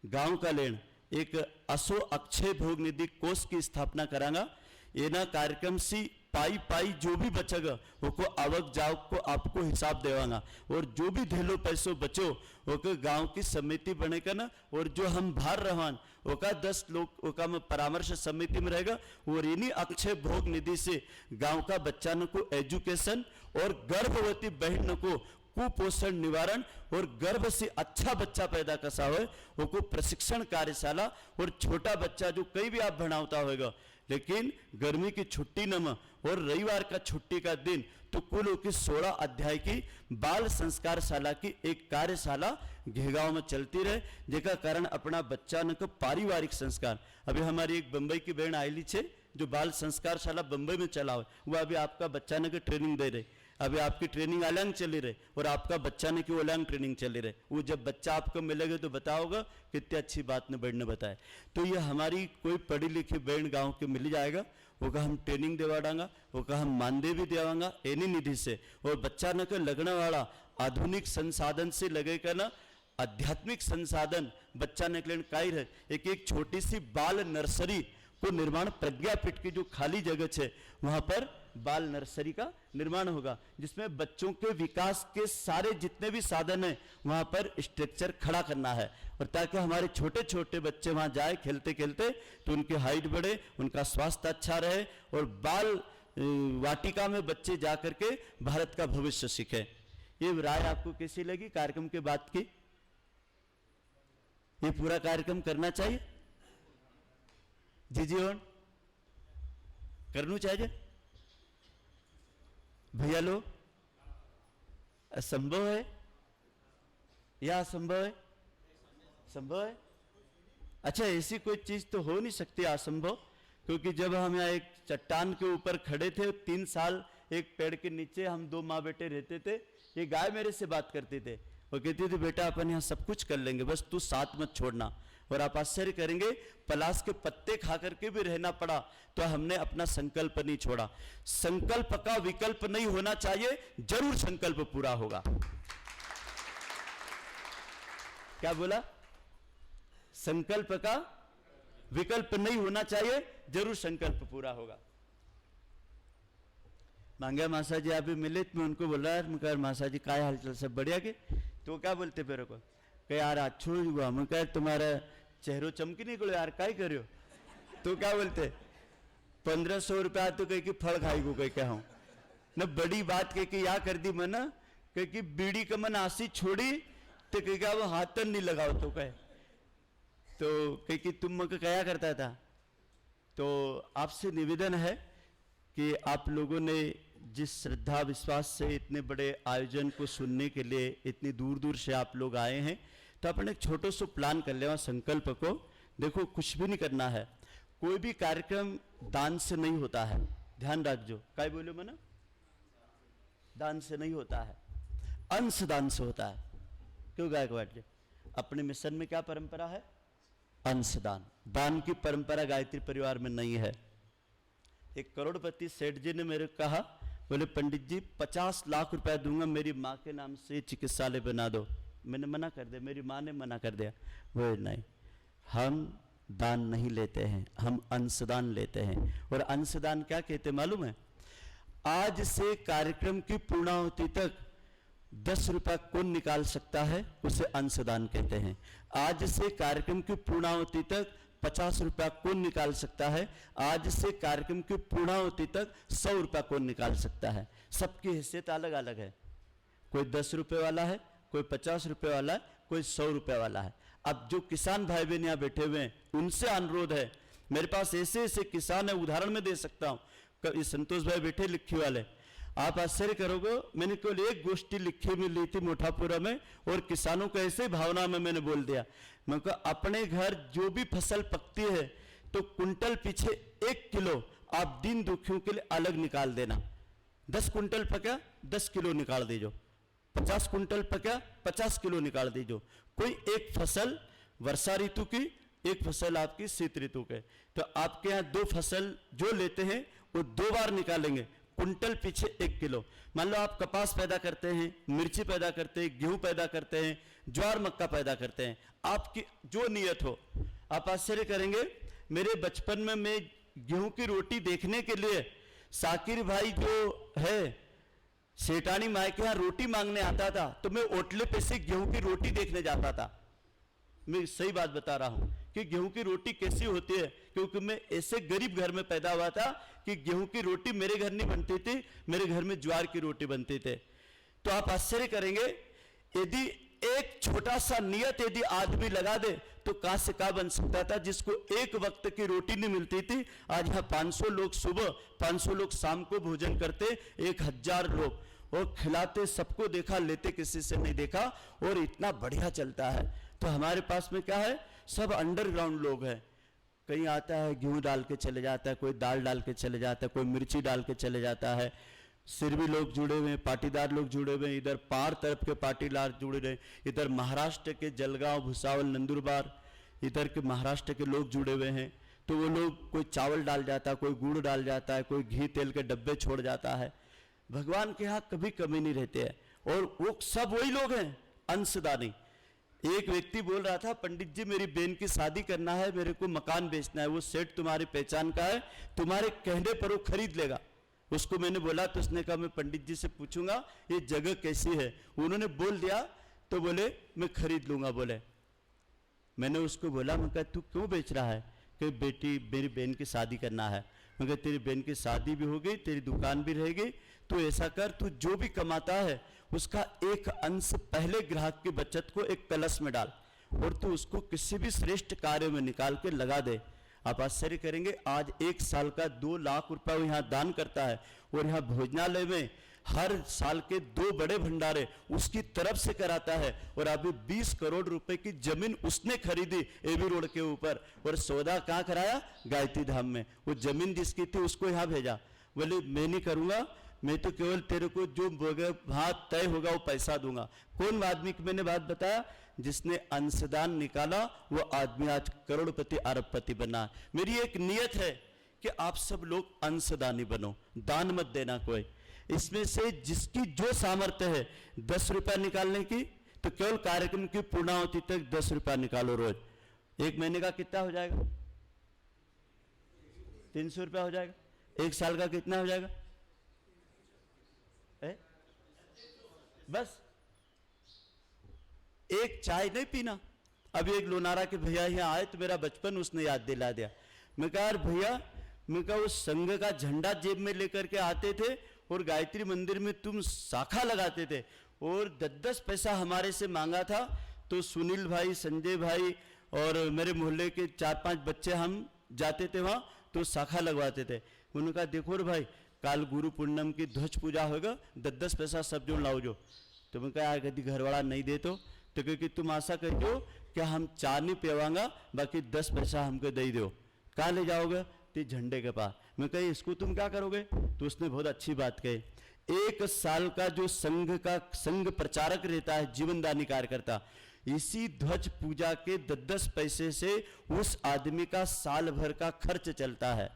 गांव का लेन एक असो अक्षय भोग निधि कोष की स्थापना करांगा। ये ना कार्यक्रम सी पाई पाई जो भी बचेगा वो आवक जावक को आपको हिसाब देवांगा और जो भी धेलो पैसों बचो वो गांव की समिति बनेगा ना। और जो हम भार रहवान ओका 10 लोग ओका में परामर्श समिति में रहेगा और इन्हीं अक्षय भोग निधि से गांव का बच्चा को एजुकेशन और गर्भवती बहन को कुपोषण निवारण और गर्भ से अच्छा बच्चा पैदा कसा हो वो प्रशिक्षण कार्यशाला। और छोटा बच्चा जो कहीं भी आप भणावता होगा, लेकिन गर्मी की छुट्टी नम और रविवार का छुट्टी का दिन तो कुल की 16 अध्याय की बाल संस्कार शाला की एक कार्यशाला घेगांव में चलती रहे, जेका कारण अपना बच्चा न को पारिवारिक संस्कार। अभी हमारी एक बंबई की बहन आयली छे जो बाल संस्कार शाला बंबई में चला हुआ, वो अभी आपका बच्चा न को ट्रेनिंग दे रहे। अभी आपकी ट्रेनिंग अलग चली रही और आपका बच्चा ने क्यों अलग ट्रेनिंग चली रही। वो जब बच्चा आपको मिलेगा तो बताओगा कितनी अच्छी बात ने बढ़ने बताए। तो ये हमारी कोई पढ़ी लिखी बहन गांव के मिल जाएगा, वो का हम ट्रेनिंग देवा डांगा, वो का हम मानदेय भी देवांगा एनी निधि से। और बच्चा न के लगने वाला आधुनिक संसाधन से लगेगा ना आध्यात्मिक संसाधन बच्चा ने के काई रहे। एक छोटी सी बाल नर्सरी को निर्माण प्रज्ञापीठ की जो खाली जगह है वहां पर बाल नर्सरी का निर्माण होगा, जिसमें बच्चों के विकास के सारे जितने भी साधन हैं वहां पर स्ट्रक्चर खड़ा करना है। और ताकि हमारे छोटे छोटे बच्चे वहां जाए खेलते खेलते तो उनकी हाइट बढ़े, उनका स्वास्थ्य अच्छा रहे और बाल वाटिका में बच्चे जा करके भारत का भविष्य सीखे। ये राय आपको कैसी लगी कार्यक्रम के बाद की? ये पूरा कार्यक्रम करना चाहिए जी और करना चाहिए भैया लोग। असंभव है या असंभव है? संभव है। अच्छा, ऐसी कोई चीज तो हो नहीं सकती असंभव, क्योंकि जब हम यहाँ एक चट्टान के ऊपर खड़े थे 3 साल एक पेड़ के नीचे हम 2 माँ बेटे रहते थे, ये गाय मेरे से बात करते थे, वो कहती थी बेटा अपन यहाँ सब कुछ कर लेंगे बस तू साथ मत छोड़ना। और आप आश्चर्य करेंगे, पलाश के पत्ते खा करके भी रहना पड़ा, तो हमने अपना संकल्प नहीं छोड़ा। संकल्प का विकल्प नहीं होना चाहिए, जरूर संकल्प पूरा होगा। क्या बोला? संकल्प का विकल्प नहीं होना चाहिए, जरूर संकल्प पूरा होगा। मांगे मासा जी अभी मिले, तो मैं उनको बोल रहा मैं कह मासा जी काय हालचाल, सब बढ़िया के? तो क्या बोलते मेरे को, कह यार अच्छो हुआ। मैं कह तुम्हारा चेहरो चमकी नहीं गो यार, काय करियो? तो क्या बोलते 1500 रुपया तो कह कि फल खाई गो, कह हूं न बड़ी बात कह कि या कर दी मना, कह कि बीड़ी का मन आसी छोड़ी, तो कह क्या वो हाथ नहीं लगाओ, तो कह तो कह कि तुम मग क्या करता था। तो आपसे निवेदन है कि आप लोगों ने जिस श्रद्धा विश्वास से इतने बड़े आयोजन को सुनने के लिए इतनी दूर दूर से आप लोग आए हैं, तो अपन एक छोटो सो प्लान कर ले संकल्प को। देखो कुछ भी नहीं करना है, कोई भी कार्यक्रम दान से नहीं होता है, ध्यान रखजो। काय बोलो मना? दान से नहीं होता है, अंश दान से होता है। क्यों गायकवाड़ जी? अपने मिशन में क्या परंपरा है? अंशदान। दान की परंपरा गायत्री परिवार में नहीं है। एक करोड़पति सेठ जी ने मेरे कहा, बोले पंडित जी 50 लाख रुपया दूंगा, मेरी माँ के नाम से चिकित्सालय बना दो। मैंने मना कर दिया, मेरी माँ ने मना कर दिया, वो नहीं, हम दान नहीं लेते हैं, हम अंशदान लेते हैं। और अंशदान क्या कहते मालूम है? आज से कार्यक्रम की पूर्णाहुति तक 10 रुपया कौन निकाल सकता है, उसे अंशदान कहते हैं। आज से कार्यक्रम की पूर्णाहुति तक 50 रुपया कौन निकाल सकता है, आज से कार्यक्रम की पूर्णाहुति तक 100 रुपया कौन निकाल सकता है। सबकी हैसियत अलग अलग है, कोई 10 रुपये वाला है, कोई 50 रुपये वाला है, कोई 100 रुपये वाला है। अब जो किसान भाई बहन यहाँ बैठे हुए हैं, उनसे अनुरोध है, मेरे पास ऐसे ऐसे किसान है, उदाहरण में दे सकता हूँ। संतोष भाई बैठे लिखी वाले, आप आश्चर्य करोगे, मैंने केवल एक गोष्ठी लिखी में ली थी मोठापुरा में, और किसानों को ऐसे भावना में मैंने बोल दिया, मैं कहा अपने घर जो भी फसल पकती है तो कुंटल पीछे 1 किलो आप दीन दुखियों के लिए अलग निकाल देना। 10 कुंटल पका 10 किलो निकाल दीजो, 50 कुंटल पका 50 किलो निकाल दीजो। कोई एक फसल वर्षा ऋतु की, एक फसल आपकी शीत ऋतु के, तो आपके यहाँ 2 फसल जो लेते हैं वो 2 बार निकालेंगे, कुंटल पीछे 1 किलो। मान लो आप कपास पैदा करते हैं, मिर्ची पैदा करते हैं, गेहूं पैदा करते हैं, ज्वार मक्का पैदा करते हैं, आपकी जो नियत हो। आप आश्चर्य करेंगे, मेरे बचपन में मैं गेहूं की रोटी देखने के लिए साकिर भाई जो है सेठानी माई के यहाँ रोटी मांगने आता था, तो मैं ओटले पे से गेहूं की रोटी देखने जाता था। मैं सही बात बता रहा हूं कि गेहूं की रोटी कैसी होती है, क्योंकि मैं ऐसे गरीब घर में पैदा हुआ था कि गेहूं की रोटी मेरे घर नहीं बनती थी, मेरे घर में ज्वार की रोटी बनती थी। तो आप आश्चर्य करेंगे, यदि एक छोटा सा नियत यदि आदमी लगा दे तो कहां से कहां बन सकता था। जिसको एक वक्त की रोटी नहीं मिलती थी, आज यहाँ 500 लोग सुबह, 500 लोग शाम को भोजन करते, 1000 लोग, और खिलाते सबको देखा, लेते किसी से नहीं देखा, और इतना बढ़िया चलता है। तो हमारे पास में क्या है, सब अंडरग्राउंड लोग हैं। कहीं आता है गेहूं डाल के चले जाता है, कोई दाल डाल के चले जाता है, कोई मिर्ची डाल के चले जाता है। सिरवी लोग जुड़े हुए हैं, पाटीदार लोग जुड़े हुए हैं, इधर पार तरफ के पाटीदार जुड़े रहे, इधर महाराष्ट्र के जलगांव, भुसावल, नंदुरबार, इधर के महाराष्ट्र के लोग जुड़े हुए हैं। तो वो लोग कोई चावल डाल जाता है, कोई गुड़ डाल जाता है, कोई घी तेल के डब्बे छोड़ जाता है। भगवान के यहाँ कभी कमी नहीं रहती है, और वो सब वही लोग हैं अंशदानी। एक व्यक्ति बोल रहा था, पंडित जी मेरी बहन की शादी करना है, मेरे को मकान बेचना है, वो सेठ तुम्हारी पहचान का है, तुम्हारे कहने पर वो खरीद लेगा। उसको मैंने बोला तो उसने कहा मैं पंडित जी से पूछूंगा ये जगह कैसी है। उन्होंने बोल दिया तो बोले मैं खरीद लूंगा। बोले, मैंने उसको बोला, मैं कहा तू क्यों बेच रहा है? कि बेटी मेरी बहन की शादी करना है। मैं कहा तेरी बहन की शादी भी हो गई, तेरी दुकान भी रहेगी, तो ऐसा कर तू जो भी कमाता है उसका एक अंश पहले ग्राहक की बचत को एक कलश में डाल, और तू उसको किसी भी श्रेष्ठ कार्य में निकाल के लगा दे। आप आश्चर्य करेंगे, आज 1 साल का 2 लाख रुपया वो यहाँ दान करता है, और यहाँ भोजनालय में हर साल के 2 बड़े भंडारे उसकी तरफ से कराता है। और अभी 20 करोड़ रुपए की जमीन उसने खरीदी एबी रोड के ऊपर, और सौदा कहाँ कराया? गायत्री धाम में। वो जमीन जिसकी थी उसको यहाँ भेजा। बोले मैं नहीं करूंगा, मैं तो केवल तेरे को जो हाथ तय होगा वो पैसा दूंगा। कौन आदमी की मैंने बात बताया? जिसने अंशदान निकाला वो आदमी आज करोड़पति अरबपति बना। मेरी एक नियत है कि आप सब लोग अंशदानी बनो, दान मत देना कोई। इसमें से जिसकी जो सामर्थ्य है 10 रुपया निकालने की, तो केवल कार्यक्रम की पूर्णाहुति तक 10 रुपया निकालो रोज। एक महीने का कितना हो जाएगा? 300 रुपया हो जाएगा। एक साल का कितना हो जाएगा? बस एक चाय नहीं पीना। अभी एक लोनारा के भैया यहाँ आए तो मेरा बचपन उसने याद दिला दिया। मैं कहा भैया, मैं कहा उस संघ का झंडा जेब में लेकर के आते थे और गायत्री मंदिर में तुम शाखा लगाते थे और 10-10 पैसा हमारे से मांगा था, तो सुनील भाई, संजय भाई और मेरे मोहल्ले के 4-5 बच्चे हम जाते थे वहाँ, तो शाखा लगवाते थे। उन्होंने कहा देखो रे भाई, काल गुरु पूर्णिमा की ध्वज पूजा होगा, 10-10 पैसा सब जो लाओ जो। तो मैं कहा यदि घरवाला नहीं दे तो क्योंकि तुम आशा करो कि हम चाय नहीं पीवांगा, बाकी 10 पैसा हमको दे दो। कहाँ ले जाओगे? तो झंडे के पास। मैं कही इसको तुम क्या करोगे? तो उसने बहुत अच्छी बात कही, 1 साल का जो संघ प्रचारक रहता है, जीवनदानी कार्यकर्ता, इसी ध्वज पूजा के 10-10 पैसे से उस आदमी का साल भर का खर्च चलता है।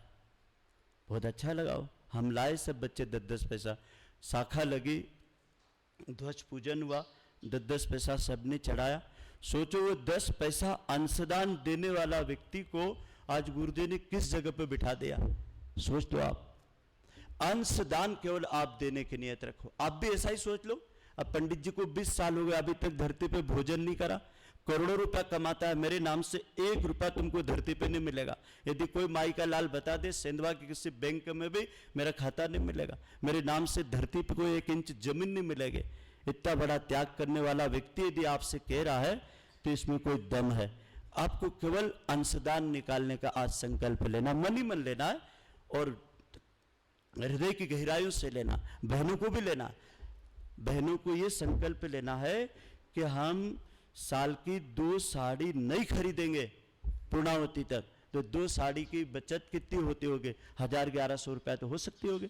बहुत अच्छा लगाओ। हम लाए सब बच्चे 10-10 पैसा, शाखा लगी, ध्वज पूजन हुआ, 10-10 पैसा सबने चढ़ाया। सोचो वो 10 पैसा अंशदान देने वाला व्यक्ति को आज गुरुदेव ने किस जगह पे बिठा दिया, सोच लो आप। अंशदान केवल आप देने की नियत रखो। आप भी ऐसा ही सोच लो। अब पंडित जी को 20 साल हो गए, अभी तक धरती पे भोजन नहीं करा, करोड़ों रुपया कमाता है, मेरे नाम से 1 रुपया तुमको धरती पे नहीं मिलेगा। यदि कोई माई का लाल बता दे सेंधवा के किसी बैंक में भी मेरा खाता नहीं मिलेगा, मेरे नाम से धरती पे कोई 1 इंच जमीन नहीं मिलेगी। इतना बड़ा त्याग करने वाला व्यक्ति यदि आपसे कह रहा है तो इसमें कोई दम है। आपको केवल अंशदान निकालने का आज संकल्प लेना, मन ही मन लेना है और हृदय की गहराइयों से लेना। बहनों को भी लेना, बहनों को ये संकल्प लेना है कि हम साल की 2 साड़ी नहीं खरीदेंगे पूर्णावती तक। तो 2 साड़ी की बचत कितनी होती होगी? 1000-1100 रुपया तो हो सकती होगी।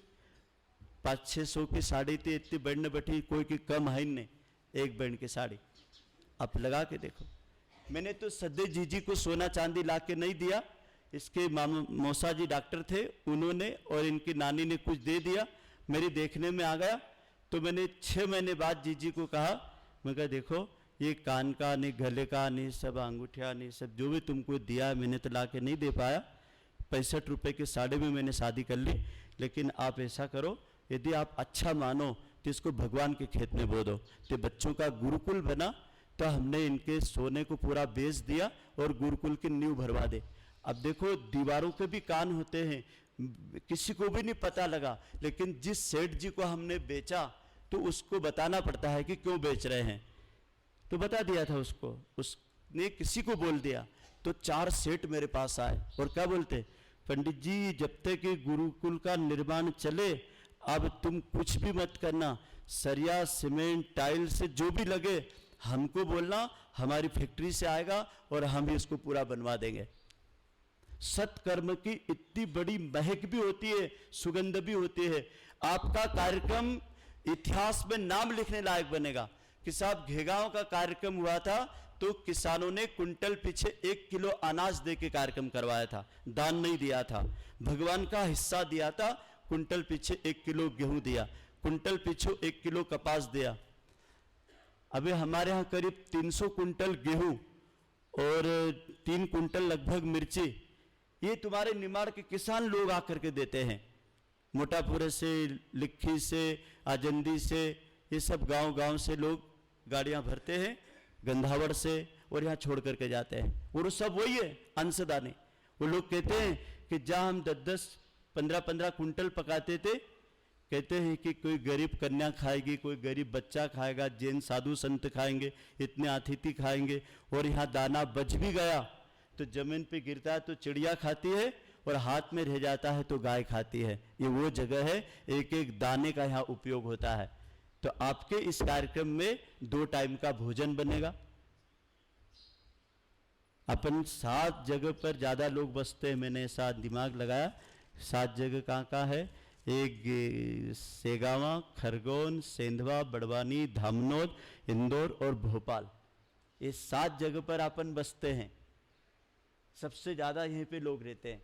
500-600 की साड़ी थी, इतनी बैंड बैठी, कोई की कम है नहीं, एक बैंड की साड़ी। आप लगा के देखो। मैंने तो सदे जीजी को सोना चांदी ला के नहीं दिया, इसके मौसा जी डॉक्टर थे, उन्होंने और इनकी नानी ने कुछ दे दिया, मेरी देखने में आ गया। तो मैंने 6 महीने बाद जीजी को कहा, मैं कहा देखो ये कान का नहीं, गले का नहीं, सब अंगूठिया नहीं, सब जो भी तुमको दिया मैंने तो ला के नहीं दे पाया। 65 रुपये की साड़ी में मैंने शादी कर ली, लेकिन आप ऐसा करो, यदि आप अच्छा मानो तो इसको भगवान के खेत में बो दो। तो बच्चों का गुरुकुल बना, तो हमने इनके सोने को पूरा बेच दिया और गुरुकुल की नींव भरवा दे। अब देखो दीवारों के भी कान होते हैं, किसी को भी नहीं पता लगा, लेकिन जिस सेठ जी को हमने बेचा तो उसको बताना पड़ता है कि क्यों बेच रहे हैं, तो बता दिया था उसको, उसने किसी को बोल दिया। तो 4 सेठ मेरे पास आए और क्या बोलते, पंडित जी जब तक कि गुरुकुल का निर्माण चले अब तुम कुछ भी मत करना, सरिया सीमेंट टाइल से जो भी लगे हमको बोलना, हमारी फैक्ट्री से आएगा और हम ही इसको पूरा बनवा देंगे। सत्कर्म की इतनी बड़ी महक भी होती है, सुगंध भी होती है। आपका कार्यक्रम इतिहास में नाम लिखने लायक बनेगा कि साहब घेगांव का कार्यक्रम हुआ था तो किसानों ने कुंटल पीछे 1 किलो अनाज दे के कार्यक्रम करवाया था, दान नहीं दिया था। भगवान का हिस्सा दिया था, कुंटल पीछे 1 किलो गेहूं दिया, कुंटल पीछे 1 किलो कपास दिया। अभी हमारे यहाँ करीब 300 कुंटल गेहूं और 3 कुंटल लगभग मिर्ची, ये तुम्हारे निमाड़ के किसान लोग आकर के देते हैं। मोटापुरे से, लिखी से, आजंदी से, ये सब गांव-गांव से लोग गाड़ियां भरते हैं, गंधावड़ से, और यहाँ छोड़ करके जाते हैं। और वो सब वही है अंशदानी। वो लोग कहते हैं कि जहाँ हम 10-10, 15-15 कुंटल पकाते थे, कहते हैं कि कोई गरीब कन्या खाएगी, कोई गरीब बच्चा खाएगा, जैन साधु संत खाएंगे, इतने अतिथि खाएंगे। और यहाँ दाना बच भी गया तो जमीन पे गिरता है तो चिड़िया खाती है, और हाथ में रह जाता है तो गाय खाती है। ये वो जगह है, एक एक दाने का यहाँ उपयोग होता है। तो आपके इस कार्यक्रम में 2 टाइम का भोजन बनेगा। अपन 7 जगह पर ज्यादा लोग बसते हैं, मैंने ऐसा दिमाग लगाया, 7 जगह कहाँ कहाँ है, एक सेगावा, खरगोन, सेंधवा, बड़वानी, धामनोद, इंदौर और भोपाल, ये 7 जगह पर अपन बसते हैं। सबसे ज़्यादा यहीं पे लोग रहते हैं,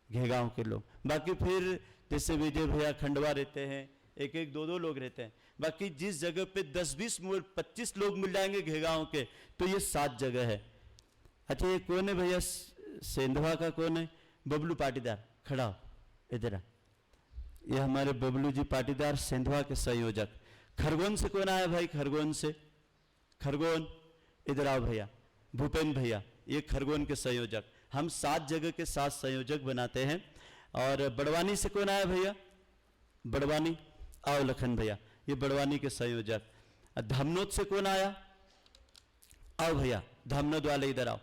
घेगांव के लोग। बाकी फिर जैसे विजय भैया खंडवा रहते हैं, एक एक 2-2 लोग रहते हैं। बाकी जिस जगह पे 10-20 25 लोग मिल जाएंगे घेगांव के, तो ये 7 जगह है। अच्छा, ये कौन है भैया? सेंधवा का कौन है? बबलू पाटीदार, खड़ा हो इधर। ये हमारे बबलू जी पाटीदार, सेंधवा के संयोजक। खरगोन से कौन आया भाई? खरगोन से, खरगोन इधर आओ भैया। भूपेंद्र भैया, ये खरगोन के संयोजक। हम 7 जगह के 7 संयोजक बनाते हैं। और बड़वानी से कौन आया भैया? बड़वानी, आओ लखन भैया, ये बड़वानी के संयोजक। धामनोद से कौन आया? आओ भैया, धामनोद वाले इधर आओ।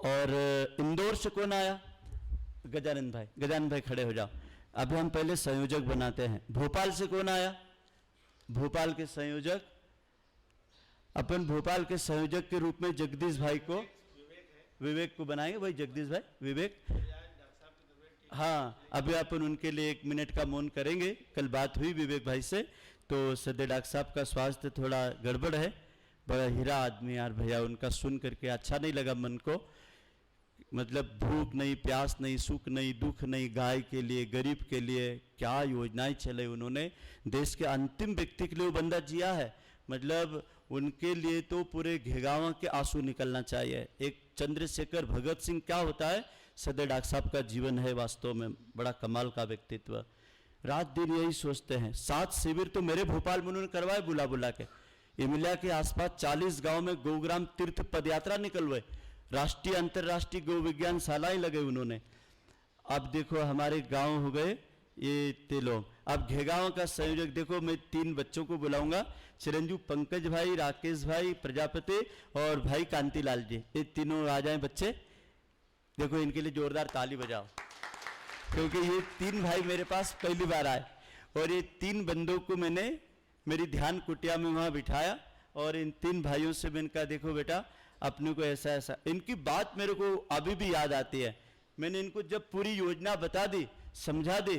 और इंदौर से कौन आया? गजानंद भाई, गजानंद भाई खड़े हो जाओ। अभी हम पहले संयोजक बनाते हैं। भोपाल से कौन आया? भोपाल के संयोजक, अपन भोपाल के संयोजक के रूप में जगदीश भाई को, विवेक को बनाएंगे भाई। जगदीश भाई, विवेक, हाँ, अभी अपन उनके लिए 1 मिनट का मौन करेंगे। कल बात हुई विवेक भाई से, तो सदे डॉक्टर साहब का स्वास्थ्य थोड़ा गड़बड़ है। बड़ा हीरा आदमी यार भैया, उनका सुन करके अच्छा नहीं लगा मन को। मतलब भूख नहीं, प्यास नहीं, सुख नहीं, दुख नहीं, गाय के लिए, गरीब के लिए क्या योजनाएं चले उन्होंने। देश के अंतिम व्यक्ति के लिए वो बंदा जिया है। मतलब उनके लिए तो पूरे घेगांव के आंसू निकलना चाहिए। एक चंद्रशेखर भगत सिंह क्या होता है, सदर डॉक्टर साहब का जीवन है वास्तव में। बड़ा कमाल का व्यक्तित्व। रात दिन यही सोचते हैं। 7 शिविर तो मेरे भोपाल में उन्होंने करवाए, बुला बुला के। इमिलिया के आसपास 40 गांव में गौग्राम तीर्थ पदयात्रा निकलवाए। राष्ट्रीय अंतर्राष्ट्रीय गौ विज्ञान शालाएं लगे उन्होंने। अब देखो हमारे गांव हो गए ये तेलों। अब घेगांव का संयोजक देखो, मैं 3 बच्चों को बुलाऊंगा। चिरंजीव, पंकज भाई, राकेश भाई प्रजापति और भाई कांतिलाल जी, ये तीनों आ जाए बच्चे। देखो इनके लिए जोरदार ताली बजाओ, क्योंकि ये 3 भाई मेरे पास पहली बार आए। और ये 3 बंदों को मैंने मेरी ध्यान कुटिया में वहाँ बिठाया। और इन 3 भाइयों से मैंने कहा, देखो बेटा अपने को ऐसा ऐसा। इनकी बात मेरे को अभी भी याद आती है। मैंने इनको जब पूरी योजना बता दी, समझा दी,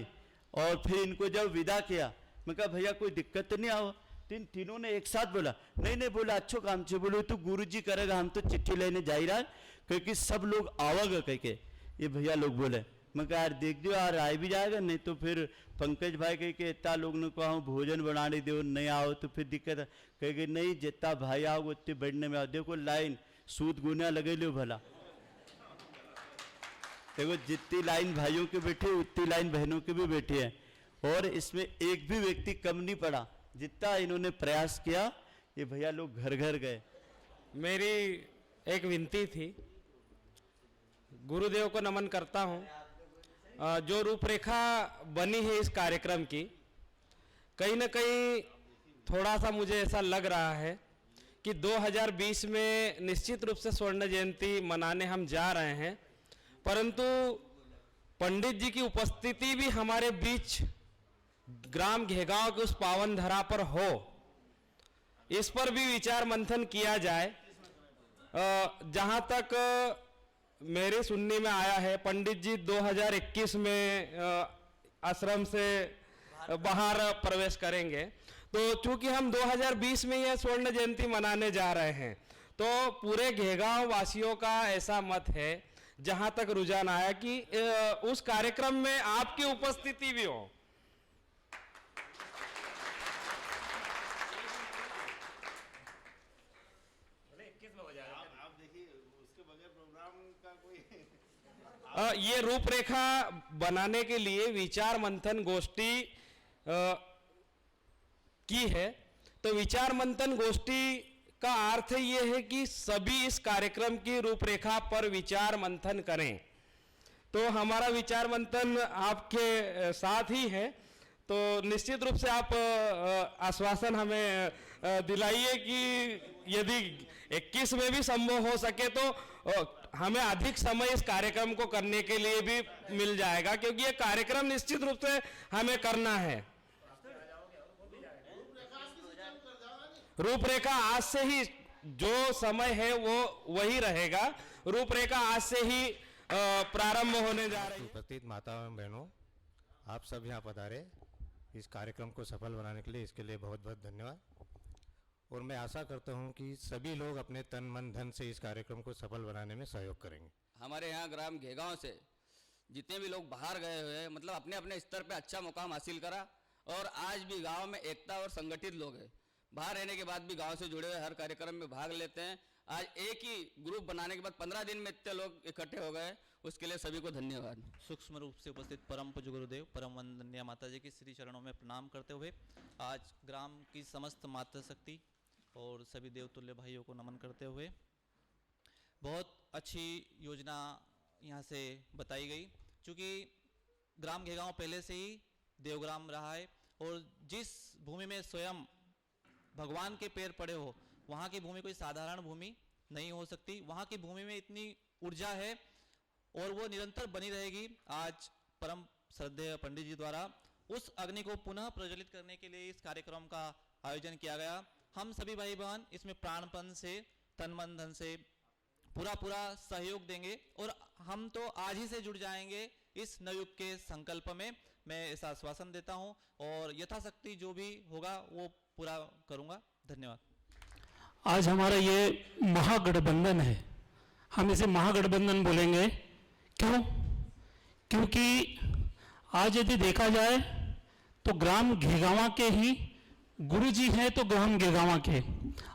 और फिर इनको जब विदा किया, मैं कहा भैया कोई दिक्कत तो नहीं आओ। तीनों ने एक साथ बोला, नहीं नहीं, बोला अच्छो काम से। बोलो तो गुरुजी करेगा, हम तो चिट्ठी लेने जा ही रहा है, क्योंकि सब लोग आवागा कह के ये भैया लोग बोले। मैं कहा यार देख दो यार, आ भी जाएगा, नहीं तो फिर पंकज भाई कह के इतना लोग ने कहा भोजन बनाने दो, नहीं आओ तो फिर दिक्कत है। कह के नहीं, जितना भाई आओ उतने बैठने में आओ। देखो लाइन सूद गुना लगे लो भला। देखो जितनी लाइन भाइयों के बैठी उतनी लाइन बहनों के भी बैठी है। और इसमें एक भी व्यक्ति कम नहीं पड़ा। जितना इन्होंने प्रयास किया, ये भैया लोग घर घर गए। मेरी एक विनती थी, गुरुदेव को नमन करता हूं। जो रूपरेखा बनी है इस कार्यक्रम की, कहीं ना कहीं थोड़ा सा मुझे ऐसा लग रहा है कि 2020 में निश्चित रूप से स्वर्ण जयंती मनाने हम जा रहे हैं, परंतु पंडित जी की उपस्थिति भी हमारे बीच ग्राम घेगांव के उस पावन धरा पर हो, इस पर भी विचार मंथन किया जाए। जहां तक मेरे सुनने में आया है, पंडित जी 2021 में आश्रम से बाहर प्रवेश करेंगे। तो चूंकि हम 2020 में यह स्वर्ण जयंती मनाने जा रहे हैं, तो पूरे घेगांव वासियों का ऐसा मत है, जहां तक रुझान आया, कि उस कार्यक्रम में आपकी उपस्थिति भी हो। ये रूपरेखा बनाने के लिए विचार मंथन गोष्ठी की है। तो विचार मंथन गोष्ठी का अर्थ ये है कि सभी इस कार्यक्रम की रूपरेखा पर विचार मंथन करें। तो हमारा विचार मंथन आपके साथ ही है। तो निश्चित रूप से आप आश्वासन हमें दिलाइए कि यदि 21 में भी संभव हो सके तो हमें अधिक समय इस कार्यक्रम को करने के लिए भी मिल जाएगा, क्योंकि ये कार्यक्रम निश्चित रूप से हमें करना है। रूपरेखा आज से ही जो समय है वो वही रहेगा। रूपरेखा आज से ही प्रारंभ होने जा रही है। उपस्थित माताओं एवं बहनों, आप सब यहाँ पधारे। इस कार्यक्रम को सफल बनाने के लिए, इसके लिए बहुत बहुत धन्यवाद। और मैं आशा करता हूं कि सभी लोग अपने तन मन धन से इस कार्यक्रम को सफल बनाने में सहयोग करेंगे। हमारे यहाँ ग्राम घेगांव से जितने भी लोग बाहर गए हुए हैं, मतलब अपने अपने स्तर पे अच्छा मुकाम हासिल करा, और आज भी गांव में एकता और संगठित लोग हैं। बाहर रहने के बाद भी गांव से जुड़े हुए हर कार्यक्रम में भाग लेते हैं। आज एक ही ग्रुप बनाने के बाद 15 दिन में इतने लोग इकट्ठे हो गए, उसके लिए सभी को धन्यवाद। सूक्ष्म रूप से उपस्थित परम पूज्य गुरुदेव परम वंदनीय माता जी की श्री चरणों में प्रणाम करते हुए आज ग्राम की समस्त मातृशक्ति और सभी देवतुल्य भाइयों को नमन करते हुए बहुत अच्छी योजना यहाँ से बताई गई। चूँकि ग्राम घेगांव पहले से ही देवग्राम रहा है और जिस भूमि में स्वयं भगवान के पैर पड़े हो, वहाँ की भूमि कोई साधारण भूमि नहीं हो सकती। वहाँ की भूमि में इतनी ऊर्जा है और वो निरंतर बनी रहेगी। आज परम श्रद्धेय पंडित जी द्वारा उस अग्नि को पुनः प्रज्वलित करने के लिए इस कार्यक्रम का आयोजन किया गया। हम सभी भाई बहन इसमें प्राणपन से, तन मन धन से पूरा सहयोग देंगे और हम तो आज ही से जुड़ जाएंगे इस नवयुग के संकल्प में। मैं ऐसा आश्वासन देता हूं और यथाशक्ति जो भी होगा वो पूरा करूंगा। धन्यवाद। आज हमारा ये महागठबंधन है, हम इसे महागठबंधन बोलेंगे। क्यों? क्योंकि आज यदि देखा जाए तो ग्राम घेगांवा के ही गुरुजी हैं तो ग्राम घेगांवा के,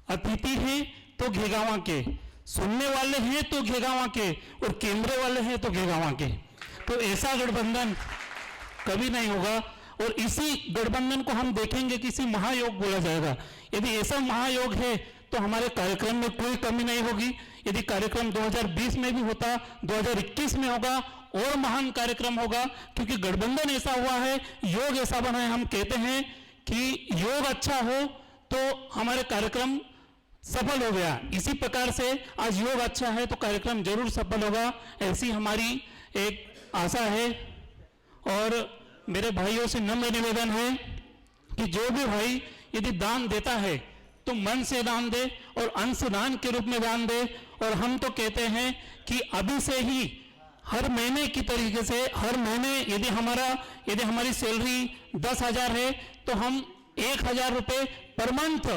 अतिथि हैं तो घेगांवा के, सुनने वाले हैं तो घेगांवा के, और कैमरे वाले हैं तो घेगांवा के। तो ऐसा गठबंधन कभी नहीं होगा और इसी गठबंधन को हम देखेंगे किसी महायोग बोला जाएगा। यदि ऐसा महायोग है तो हमारे कार्यक्रम में कोई कमी नहीं होगी। यदि कार्यक्रम 2020 में भी होता, 2021 में होगा और महान कार्यक्रम होगा, क्योंकि गठबंधन ऐसा हुआ है, योग ऐसा बना है। हम कहते हैं कि योग अच्छा हो तो हमारे कार्यक्रम सफल हो गया। इसी प्रकार से आज योग अच्छा है तो कार्यक्रम जरूर सफल होगा, ऐसी हमारी एक आशा है। और मेरे भाइयों से नम्र निवेदन है कि जो भी भाई यदि दान देता है तो मन से दान दे और अंश दान के रूप में दान दे। और हम तो कहते हैं कि अभी से ही हर महीने की तरीके से, हर महीने यदि हमारी सैलरी 10,000 है तो हम 1,000 रुपये पर मंथ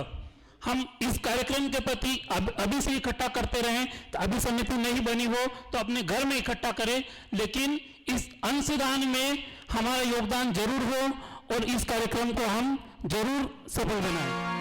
हम इस कार्यक्रम के प्रति अभी से इकट्ठा करते रहें। तो अभी समिति नहीं बनी हो तो अपने घर में इकट्ठा करें, लेकिन इस अंशदान में हमारा योगदान जरूर हो और इस कार्यक्रम को हम जरूर सफल बनाएं।